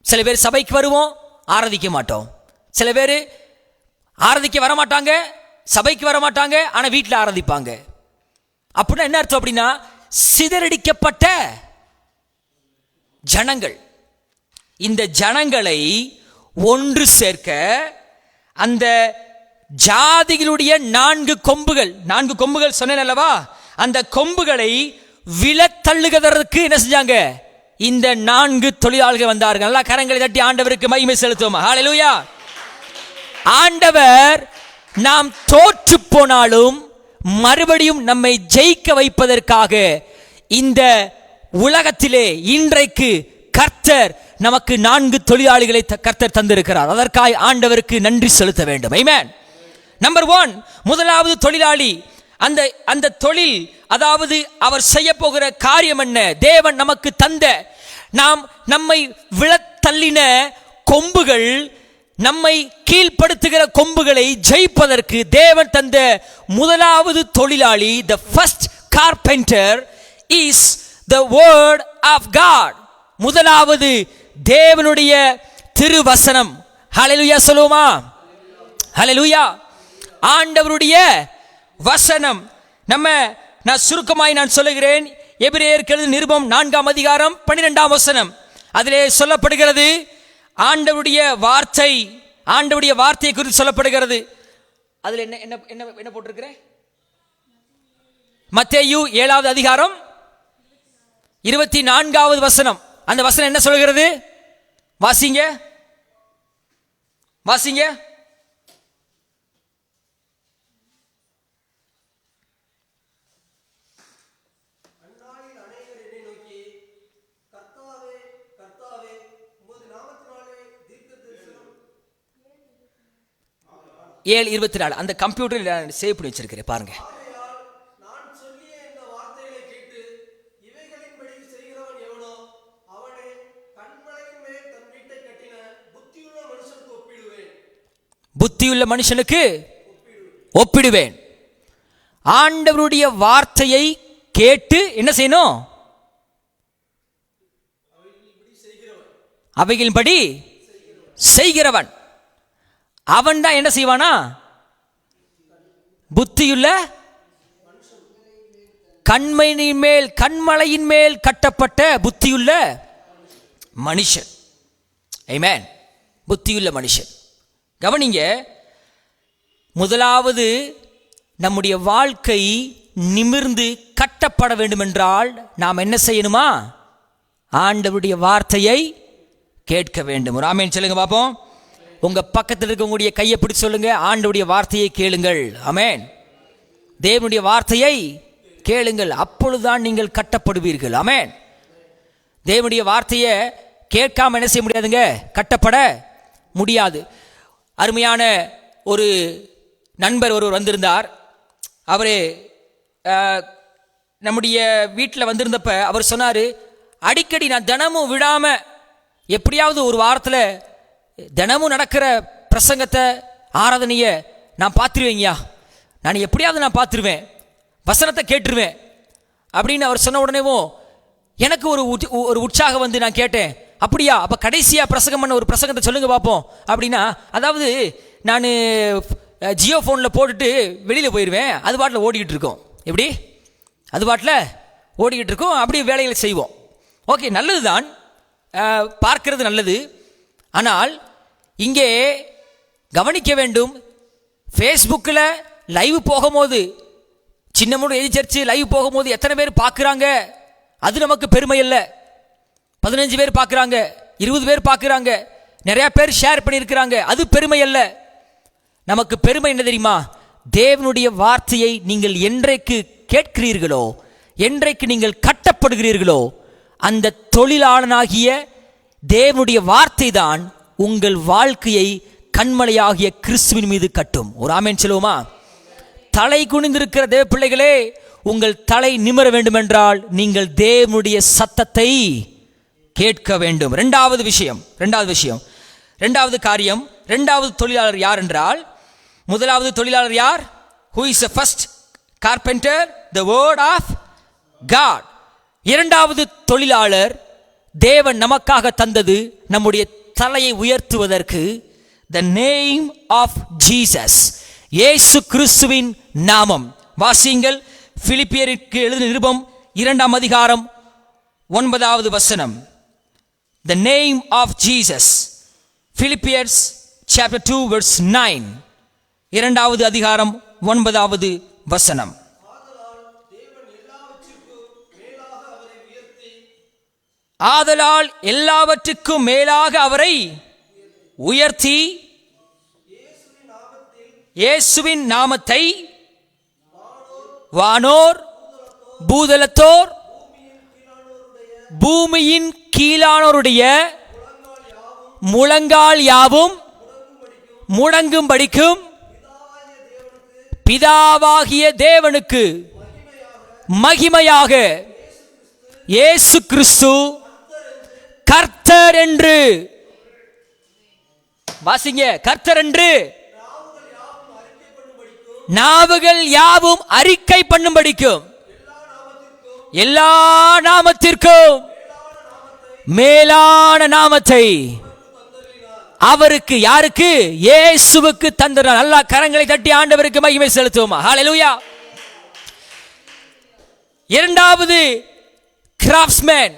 Speaker 3: சில பேர் சபைக்கு வருவோம், ஆராதிக்க மாட்டோம். சில பேர் ஆராதிக்க வரமாட்டாங்க, சபைக்கு வரமாட்டாங்க, ஆனா வீட்டில் ஆராதிப்பாங்க. அப்படின்னா என்ன அர்த்தம்? அப்படின்னா சிதறடிக்கப்பட்ட ஜனங்கள். இந்த ஜனங்களை ஒன்று சேர்க்க அந்த ஜாதிகளுடைய 4 கொம்புகள் சொன்னேன் அல்லவா, அந்த கொம்புகளை விழத்தள்ளுகிறதற்கு என்ன செஞ்சாங்க? இந்த 4 தொழிலாளர்கள் வந்தார்கள். நல்லா கரங்களை தட்டி ஆண்டவருக்கு மகிமை செலுத்துவோம். ஹல்லேலூயா. ஆண்டவர் நாம் தோற்று போனாலும் மறுபடியும் நம்மை ஜெயிக்க வைப்பதற்காக இந்த உலகத்திலே இன்றைக்கு கர்த்தர் நமக்கு 4 தொழிலாளிகளை கர்த்தர் தந்திருக்கிறார். அதற்காக ஆண்டவருக்கு நன்றி செலுத்த வேண்டும். ஆமென். நம்பர் 1, முதலாவது தொழிலாளி. அந்த தொழில், அதாவது அவர் செய்ய போகிற காரியம் என்ன? தேவன் நமக்கு தந்த, நம்மை விழத்தள்ளின கொம்புகள், நம்மை கீழ்ப்படுத்துகிற கொம்புகளை ஜெயிப்பதற்கு தேவன் தந்த முதலாவது தொழிலாளி, the first carpenter is the word of God. முதலாவது தேவனுடைய திருவசனம். ஹல்லேலூயா சொல்லுமா? ஹல்லேலூயா. ஆண்டவருடைய வசனம். நான் சுருக்கமாய் சொல்லுகிறேன். எபிரேயருக்கு எழுதின நிருபம் 4ஆம் அதிகாரம் 12ஆம் வசனம். அதிலே சொல்லப்படுகிறது, ஆண்டவருடைய வார்த்தை குறித்து சொல்லப்படுகிறது. அதில் என்ன போட்டிருக்கிறேன்? மத்தேயு 7ஆவது அதிகாரம் 24ஆவது வசனம். அந்த வசனம் என்ன சொல்கிறது? வாசிங்க. ஏழு 24. அந்த கம்ப்யூட்டர் சேவ் பண்ணி வச்சிருக்கிறேன் பாருங்க. புத்தியுள்ள மனுஷனுக்கு ஒப்பிடுவேன். ஆண்டவருடைய வார்த்தையை கேட்டு என்ன செய்யணும்? அவைகளின்படி செய்கிறவன் அவன் தான் என்ன செய்வானா? புத்தியுள்ள கண்மலையின் மேல் கட்டப்பட்ட புத்தியுள்ள மனுஷன். ஆமென். புத்தியுள்ள மனுஷன். கவனிங்க, முதலாவது நம்முடைய வாழ்க்கை நிமிர்ந்து கட்டப்பட வேண்டுமென்றால் நாம் என்ன செய்யணுமா? ஆண்டவருடைய வார்த்தையை கேட்க வேண்டும். ஒரு ஆமென் சொல்லுங்க பாப்போம். உங்க பக்கத்தில் இருக்கக்கூடிய கையை பிடிச்சு சொல்லுங்க, ஆண்டவருடைய வார்த்தையை கேளுங்கள். ஆமென். தேவனுடைய வார்த்தையை கேளுங்கள், அப்பொழுதுதான் நீங்கள் கட்டப்படுவீர்கள். ஆமென். தேவனுடைய வார்த்தையை கேட்காம என்ன செய்ய முடியாதுங்க? கட்டப்பட முடியாது. அருமையான ஒரு நண்பர் ஒருவர் வந்திருந்தார். அவர் நம்முடைய வீட்டில் வந்திருந்தப்ப அவர் சொன்னார், அடிக்கடி நான் தினமும் விடாம எப்படியாவது ஒரு வாரத்தில் தினமும் நடக்கிற பிரசங்கத்தை, ஆராதனையை நான் பார்த்துருவேங்கய்யா. நான் எப்படியாவது பார்த்துருவேன், வசனத்தை கேட்டுருவேன் அப்படின்னு அவர் சொன்ன உடனேவும் எனக்கு ஒரு உற்சாகம் வந்து நான் கேட்டேன், அப்படியா? அப்போ கடைசியாக பிரசங்கம் பண்ண ஒரு பிரசங்கத்தை சொல்லுங்க பார்ப்போம் அப்படின்னா, அதாவது நான் ஜியோ ஃபோனில் போட்டுட்டு வெளியில் போயிடுவேன், அது பாட்டில் ஓடிக்கிட்டு இருக்கோம். எப்படி? அது பாட்டில் ஓடிக்கிட்டு இருக்கோம், அப்படியே வேலைகளை செய்வோம். ஓகே, நல்லது தான், பார்க்கிறது நல்லது. ஆனால் இங்கே கவனிக்க வேண்டும், ஃபேஸ்புக்கில் லைவ் போகும்போது, சின்னமுடு எதி சர்ச்சு லைவ் போகும்போது எத்தனை பேர் பார்க்குறாங்க, அது நமக்கு பெருமை இல்லை. 15 பேர் பார்க்குறாங்க, 20 பேர் பார்க்குறாங்க, நிறையா பேர் ஷேர் பண்ணியிருக்கிறாங்க, அது பெருமை அல்ல. நமக்கு பெருமை என்ன தெரியுமா? தேவனுடைய வார்த்தையை நீங்கள் என்றைக்கு கேட்கிறீர்களோ, என்றைக்கு நீங்கள் கட்டப்படுகிறீர்களோ, அந்த தொழிலாளனாகிய தேவனுடைய வார்த்தை தான் உங்கள் வாழ்க்கையை கண்மலையாகிய கிறிஸ்துவின் மீது கட்டும். ஒரு ஆமென் சொல்லுவோமா? தலை குனிந்திருக்கிற தேவ பிள்ளைகளே, உங்கள் தலை நிமிர வேண்டும் என்றால் நீங்கள் தேவனுடைய சத்தத்தை கேட்க வேண்டும். இரண்டாவது காரியம், இரண்டாவது தொழிலாளர் யார் என்றால், முதலாவது தொழிலாளர் யார்? Who is the first carpenter? The word of God. இரண்டாவது தொழிலாளர் தேவன் நமக்காக தந்தது நம்முடைய தலையை உயர்த்துவதற்கு, the name of Jesus, இயேசு கிறிஸ்துவின் நாமம். வாசியுங்கள், பிலிப்பியருக்கு எழுதின நிருபம் 2ஆம் அதிகாரம் 9வது வசனம். The name of Jesus, Philippians chapter 2 verse 9, 2வது அதிகாரம் 9வது வசனம். ஆதலால் எல்லாவற்றுக்கும் மேலாக அவரை உயர்த்தி இயேசுவின் நாமத்தை வானோர் பூதலத்தோர் பூமியின் கீழானோருடைய முழங்கால் யாவும் முடங்கும்படிக்கும் பிதாவாகிய தேவனுக்கு மகிமையாக இயேசு கிறிஸ்து கர்த்தர் என்று, வாசிங்க, கர்த்தர் என்று நாவுகள் யாவும் அறிக்கை பண்ணும்படிக்கும் எல்லா நாமத்திற்கும் மேலான நாமத்தை அவருக்கு, யாருக்கு? இயேசுவுக்கு தந்தார். நல்லா கரங்களை தட்டி ஆண்டவருக்கு மகிமை செலுத்துவோமா? ஹல்லேலூயா. இரண்டாவது கிராஃப்ட்ஸ்மேன்,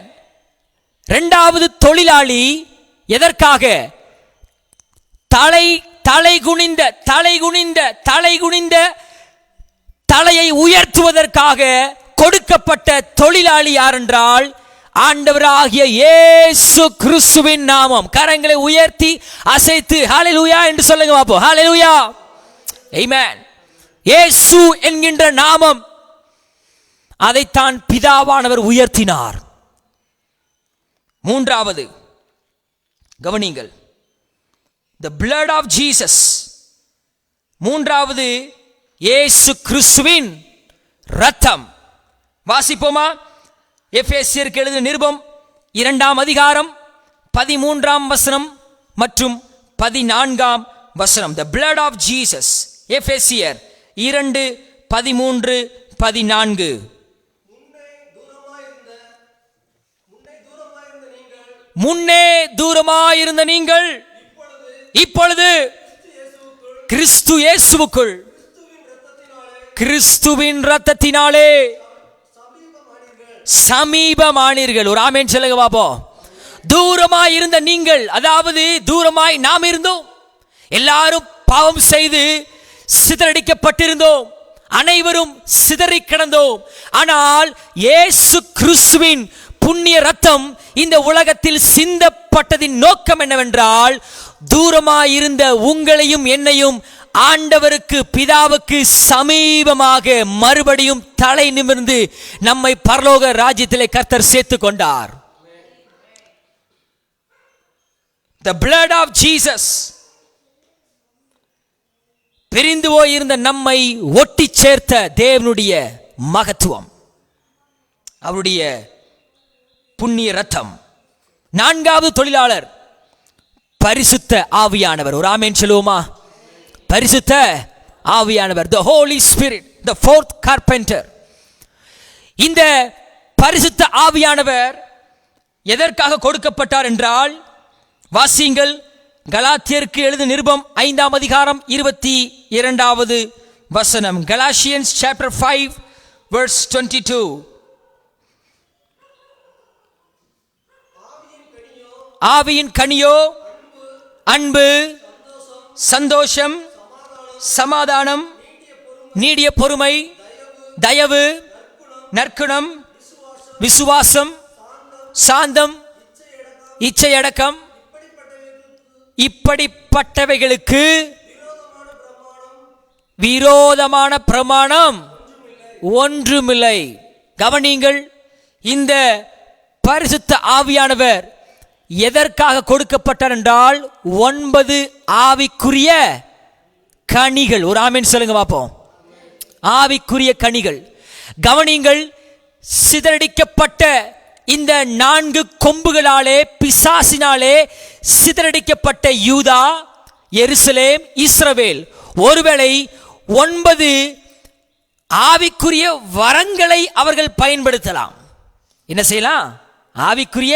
Speaker 3: இரண்டாவது தொழிலாளி. எதற்காக? தலைகுனிந்த தலையை உயர்த்துவதற்காக கொடுக்கப்பட்ட தொழிலாளி யார் என்றால் ஆண்டவராகிய இயேசு கிறிஸ்துவின் நாமம். கரங்களை உயர்த்தி அசைத்து ஹல்லேலூயா என்று சொல்லுங்க பாப்போம். ஹல்லேலூயா, ஆமென். இயேசு என்கின்ற நாமம், அதைத்தான் பிதாவானவர் உயர்த்தினார். மூன்றாவது கவனிங்கள், the blood of Jesus. மூன்றாவது இயேசு கிறிஸ்துவின் இரத்தம். வாசிப்போமா? எபேசியருக்கு எழுதின நிருபம் 2ஆம் அதிகாரம் 13ஆம் வசனம் மற்றும் 14ஆம் வசனம். the blood of Jesus. எபேசியர் 2:13-14. முன்னே தூரமாயிருந்த நீங்கள் இப்பொழுது கிறிஸ்து இயேசுவுக்குள் கிறிஸ்துவின் இரத்தத்தினாலே சமீபமானீர்கள். ஒரு ஆமென் சொல்லுங்க பாப்போம். தூரமாய் இருந்த நீங்கள், அதாவது தூரமாய் நாம் இருந்தோம். எல்லாரும் பாவம் செய்து சிதறடிக்கப்பட்டிருந்தோம். அனைவரும் சிதறி கிடந்தோம். ஆனால் இயேசு கிறிஸ்துவின் புண்ணிய ரத்தம் இந்த உலகத்தில் சிந்தப்பட்டதின் நோக்கம் என்னவென்றால், தூரமாயிருந்த உங்களையும் என்னையும் ஆண்டவருக்கு, பிதாவுக்கு சமீபமாக மறுபடியும் தலை நிமிர்ந்து நம்மை பரலோக ராஜ்யத்திலே கர்த்தர் சேர்த்துக் கொண்டார். The blood of Jesus. பிரிந்து போயிருந்த நம்மை ஒட்டி சேர்த்த தேவனுடைய மகத்துவம், அவருடைய புண்ணிய ரத்தம். நான்காவது தொழிலாளர் பரிசுத்த ஆவியானவர். ஒரு ஆமென் சொல்லுவோமா? பரிசுத்த ஆவியானவர், the Holy Spirit, the fourth carpenter. இந்த பரிசுத்த ஆவியானவர் எதற்காக கொடுக்கப்பட்டார் என்றால், வாசியுங்கள், கலாத்தியருக்கு எழுதின நிருபம் 5ஆம் அதிகாரம் 22வது வசனம். Galatians chapter 5 verse 22. ஆவியின் கனியோ அன்பு, சந்தோஷம், சமாதானம், நீடிய பொறுமை, தயவு, நற்குணம், விசுவாசம், சாந்தம், இச்சையடக்கம், இப்படிப்பட்டவைகளுக்கு விரோதமான பிரமாணம் ஒன்றுமில்லை. கவனிங்கள், இந்த பரிசுத்த ஆவியானவர் எதற்காக கொடுக்கப்பட்டார் என்றால் 9 ஆவிக்குரிய கனிகள். ஒரு ஆமென் சொல்லுங்க பாப்போம். ஆவிக்குரிய கனிகள். கவனிங்கள், சிதறடிக்கப்பட்ட இந்த 4 கொம்புகளாலே, பிசாசினாலே சிதறடிக்கப்பட்ட யூதா, எருசலேம், இஸ்ரவேல் ஒருவேளை 9 ஆவிக்குரிய வரங்களை அவர்கள் பயன்படுத்தலாம். என்ன செய்யலாம்? ஆவிக்குரிய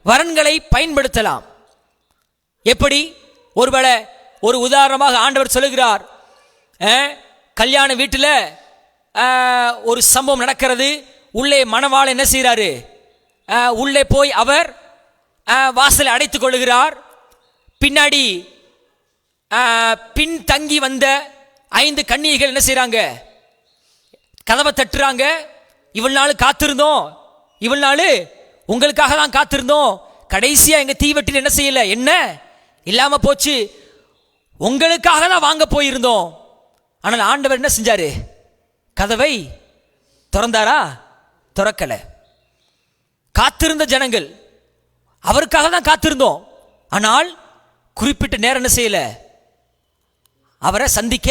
Speaker 3: வரன்களை பயன்படுத்தலாம். எப்படி? ஒருவேளை ஒரு உதாரணமாக ஆண்டவர் சொல்லுகிறார், கல்யாண வீட்டில் ஒரு சம்பவம் நடக்கிறது. உள்ளே மணவாளன் என்ன செய்கிறாரு? உள்ளே போய் அவர் வாசலை அடைத்துக் கொள்ளுகிறார். பின்னாடி பின் தங்கி வந்த 5 கன்னிகைகள் என்ன செய்றாங்க? கதவை தட்டுறாங்க. இவ்வளவு நாள் காத்திருந்தோம், இவ்வளவு நாள் உங்களுக்காக தான் காத்திருந்தோம். கடைசியா எங்க தீவெட்டில் என்ன செய்யல, என்ன இல்லாம போச்சு. உங்களுக்காக தான் வாங்க போயிருந்தோம். ஆனால் ஆண்டவர் என்ன செஞ்சாரு? கதவை திறந்தாரா? திறக்கல. காத்திருந்த ஜனங்கள், அவருக்காக தான் காத்திருந்தோம். ஆனால் குறிப்பிட்ட நேரம் என்ன செய்யல, அவரை சந்திக்க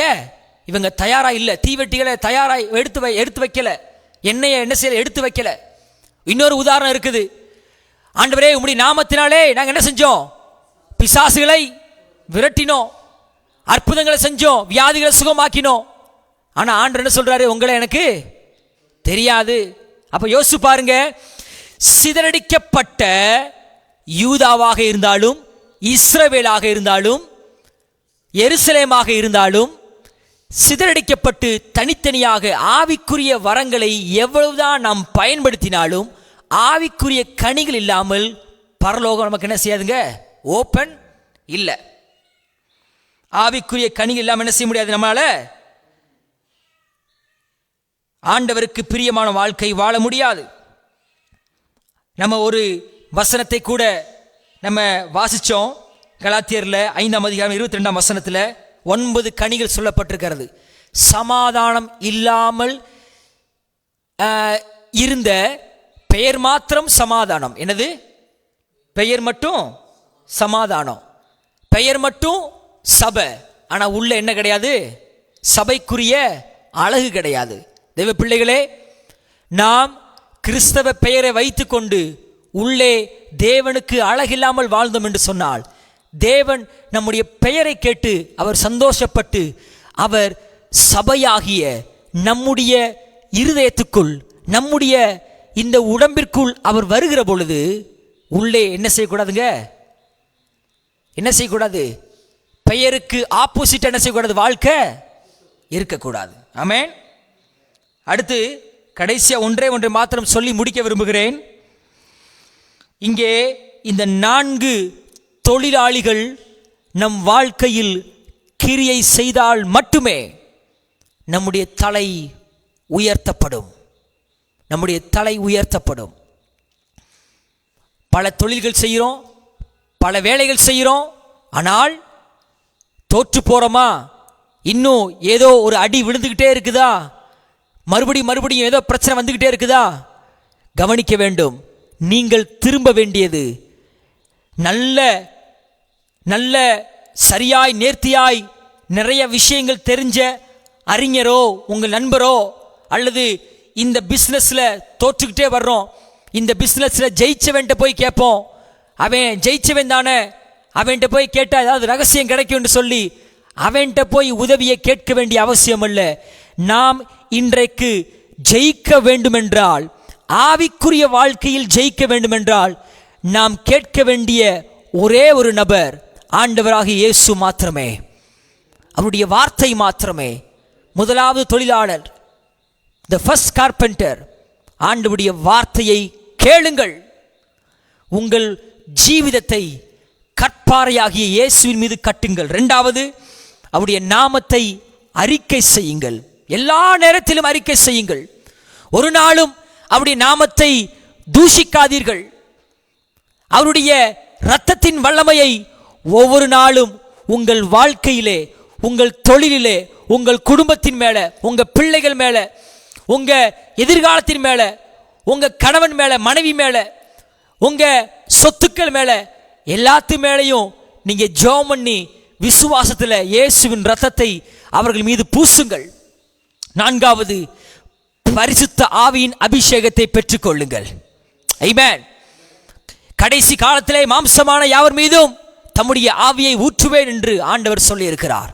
Speaker 3: இவங்க தயாரா இல்லை, தீவெட்டிகளை தயாராய் எடுத்து வைக்கல, எண்ணெயை என்ன செய்யல எடுத்து வைக்கல. இன்னொரு உதாரணம் இருக்குது. ஆண்டவரே உம்முடைய நாமத்தினாலே நாங்கள் என்ன செஞ்சோம்? பிசாசுகளை விரட்டினோம், அற்புதங்களை செஞ்சோம், வியாதிகளை சுகமாக்கினோம். ஆனா ஆண்டவர் என்ன சொல்றாரு? உங்களை எனக்கு தெரியாது. அப்ப யோசிச்சு பாருங்க, சிதறடிக்கப்பட்ட யூதாவாக இருந்தாலும், இஸ்ரவேலாக இருந்தாலும், எருசலேமாக இருந்தாலும், சிதறடிக்கப்பட்டு தனித்தனியாக ஆவிக்குரிய வரங்களை எவ்வளவுதான் நாம் பயன்படுத்தினாலும் ஆவிக்குரிய கனிகள் இல்லாமல் பரலோகம் நமக்கு என்ன செய்யாதுங்க? ஓப்பன் இல்லை. ஆவிக்குரிய கனிகள் இல்லாமல் என்ன செய்ய முடியாது நம்மளால. ஆண்டவருக்கு பிரியமான வாழ்க்கை வாழ முடியாது. நம்ம ஒரு வசனத்தை கூட நம்ம வாசிச்சோம். கலாத்தியர்ல 5ஆம் அதிகாரம் 22ஆம் வசனத்தில் 9 கனிகள் சொல்லப்பட்டிருக்கிறது. சமாதானம் இல்லாமல் இருந்த பெயர் மாத்திரம் சமாதானம். என்னது? பெயர் மட்டும் சமாதானம், பெயர் மட்டும் சபை, ஆனா உள்ள என்ன கிடையாது? சபைக்குரிய அழகு கிடையாது. தெய்வ பிள்ளைகளே, நாம் கிறிஸ்தவ பெயரை வைத்துக்கொண்டு உள்ளே தேவனுக்கு அழகில்லாமல் வாழ்ந்தோம் என்று சொன்னால், தேவன் நம்முடைய பெயரை கேட்டு அவர் சந்தோஷப்பட்டு அவர் சபையாகிய நம்முடைய இருதயத்துக்குள், நம்முடைய இந்த உடம்பிற்குள் அவர் வருகிற பொழுது உள்ளே என்ன செய்யக்கூடாதுங்க? என்ன செய்யக்கூடாது? பெயருக்கு ஆப்போசிட் என்ன செய்யக்கூடாது? வாழ்க்கை இருக்கக்கூடாது. ஆமென். அடுத்து கடைசியா ஒன்றை மாத்திரம் சொல்லி முடிக்க விரும்புகிறேன். இங்கே இந்த 4 தொழிலாளிகள் நம் வாழ்க்கையில் கிரியை செய்தால் மட்டுமே நம்முடைய தலை உயர்த்தப்படும். நம்முடைய தலை உயர்த்தப்படும். பல தொழில்கள் செய்கிறோம், பல வேலைகள் செய்கிறோம், ஆனால் தோற்று போறோமா? இன்னும் ஏதோ ஒரு அடி விழுந்துகிட்டே இருக்குதா? மறுபடியும் ஏதோ பிரச்சனை வந்துகிட்டே இருக்குதா? கவனிக்க வேண்டும். நீங்கள் திரும்ப வேண்டியது நல்ல சரியாய் நேர்த்தியாய் நிறைய விஷயங்கள் தெரிஞ்ச அறிஞரோ, உங்கள் நண்பரோ, அல்லது இந்த பிஸ்னஸ்ல தோற்றுக்கிட்டே வர்றோம், இந்த பிஸ்னஸ்ல ஜெயிச்சவன்ட்ட போய் கேட்போம், அவன் ஜெயிச்சவன் தானே, அவன்கிட்ட போய் கேட்டால் ஏதாவது ரகசியம் கிடைக்கும் என்று சொல்லி அவன்கிட்ட போய் உதவியை கேட்க வேண்டிய அவசியம் அல்ல. நாம் இன்றைக்கு ஜெயிக்க வேண்டுமென்றால், ஆவிக்குரிய வாழ்க்கையில் ஜெயிக்க வேண்டுமென்றால், நாம் கேட்க வேண்டிய ஒரே ஒரு நபர் ஆண்டவராகிய இயேசு மாத்திரமே, அவருடைய வார்த்தை மாத்திரமே. முதலாவது தொழிலாளர், the first carpenter, ஆண்டவருடைய வார்த்தையை கேளுங்கள். உங்கள் ஜீவிதத்தை கற்பாறையாகிய இயேசுவின் மீது கட்டுங்கள். 2வது, அவருடைய நாமத்தை அறிக்கை செய்யுங்கள். எல்லா நேரத்திலும் அறிக்கை செய்யுங்கள். ஒரு நாளும் அவருடைய நாமத்தை தூஷிக்காதீர்கள். அவருடைய இரத்தத்தின் வல்லமையை ஒவ்வொரு நாளும் உங்கள் வாழ்க்கையிலே, உங்கள் தொழிலிலே, உங்கள் குடும்பத்தின் மேல, உங்க பிள்ளைகள் மேல, உங்க எதிர்காலத்தின் மேல, உங்க கணவன் மேல, மனைவி மேல, உங்க சொத்துக்கள் மேல, எல்லாத்து மேலையும் நீங்க ஜெபம் பண்ணி விசுவாசத்துல இயேசுவின் இரத்தத்தை அவர்கள் மீது பூசுங்கள். 4வது, பரிசுத்த ஆவியின் அபிஷேகத்தை பெற்றுக்கொள்ளுங்கள். ஆமென். கடைசி காலத்திலே மாம்சமான யாவர் மீதும் தம்முடைய ஆவியை ஊற்றுவேன் என்று ஆண்டவர் சொல்லி இருக்கிறார்.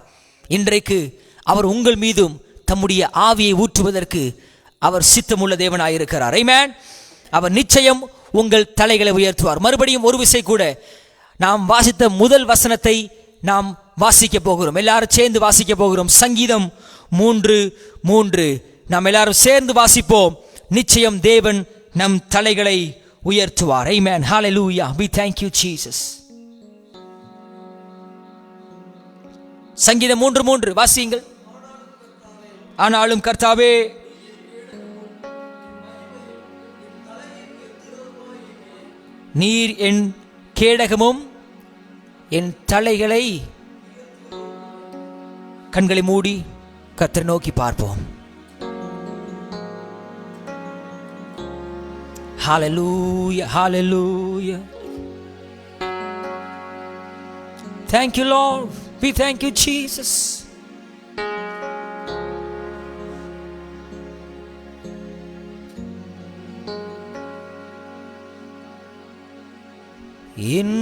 Speaker 3: இன்றைக்கு அவர் உங்கள் மீதும் தம்முடைய ஆவியை ஊற்றுவதற்கு அவர் சித்தமுள்ள தேவனாயிருக்கிறார். ஆமென். அவர் நிச்சயம் உங்கள் தலைகளை உயர்த்துவார். மறுபடியும் ஒரு விசை கூட நாம் வாசித்த முதல் வசனத்தை நாம் வாசிக்க போகிறோம். எல்லாரும் சேர்ந்து வாசிக்க போகிறோம். சங்கீதம் 3:3 நாம் எல்லாரும் சேர்ந்து வாசிப்போம். நிச்சயம் தேவன் நம் தலைகளை உயர்த்துவார். ஆமென். ஹalleluya. We thank you Jesus. சங்கீதம் 3:3 வாசியுங்கள். ஆனாலும் கர்த்தாவே, நீர் என் கேடகமும் என் தலைகளை. கண்களை மூடி கர்த்தரை நோக்கி பார்ப்போம். Hallelujah, hallelujah. Thank you, Lord. We thank you, Jesus.
Speaker 1: என்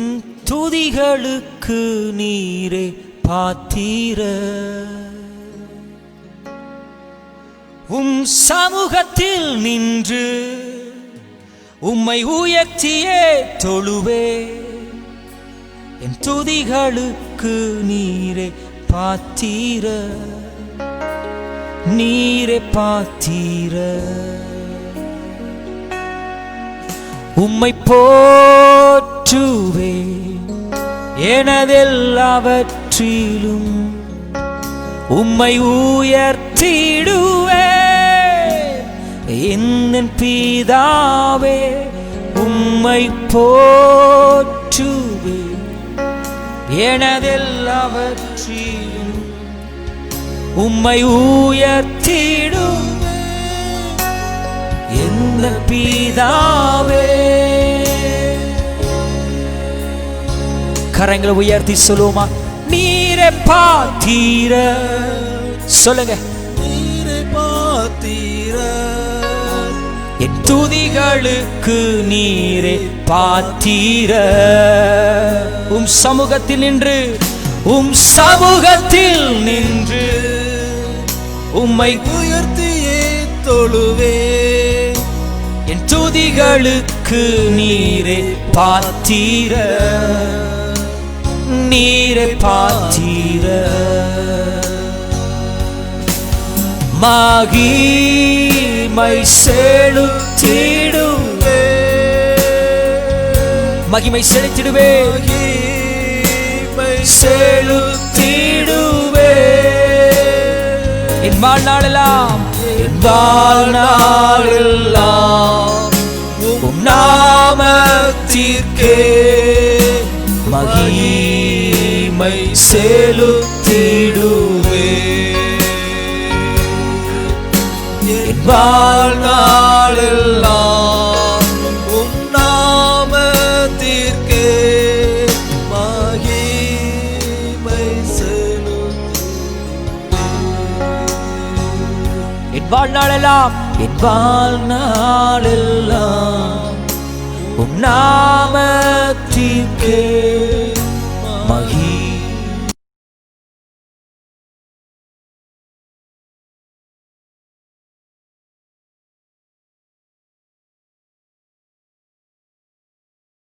Speaker 1: துதிகளுக்கு நீரே பாத்திர. சமூகத்தில் நின்று உம்மை உயர்த்தியே தொழுவே. என் துதிகளுக்கு நீரே பாத்திர, நீரே பாத்திர. உம்மை போற்றுவே எனதெல்லாவற்றிலும், உம்மை உயர்த்திடுவே என் பிதாவே. உம்மை போற்றுவே எனதெல்லாவற்றிலும், உம்மை உயர்த்திடுவே என் பிதாவே. கரங்களை உயர்த்தி சொல்லுவோமா? நீரே பாத்திர. சொல்லுங்க. நீரே பாத்திர. என் துதிகளுக்கு நீரே பாத்திர. சமூகத்தில் நின்று, சமூகத்தில் நின்று உம்மை உயர்த்தியே தொழுவே. என் துதிகளுக்கு நீரே பாத்திர, நீரே பாத்திர. மகிமை செலுத்திடுவே, மகிமை செலுத்திடுவே, மகிமை செலுத்திடுவே என் வாழ்நாளெல்லாம், என் வாழ்நாளெல்லாம் உம் நாமத்திற்கே மகிமை செலுத்திடுவே. என் வாழ்நாளெல்லாம் உம் நாமத்திற்கே மகிமை செலுத்திடுவே. என் வாழ்நாளெல்லாம், என் வாழ்நாளெல்லாம் உம் நாமத்திற்கே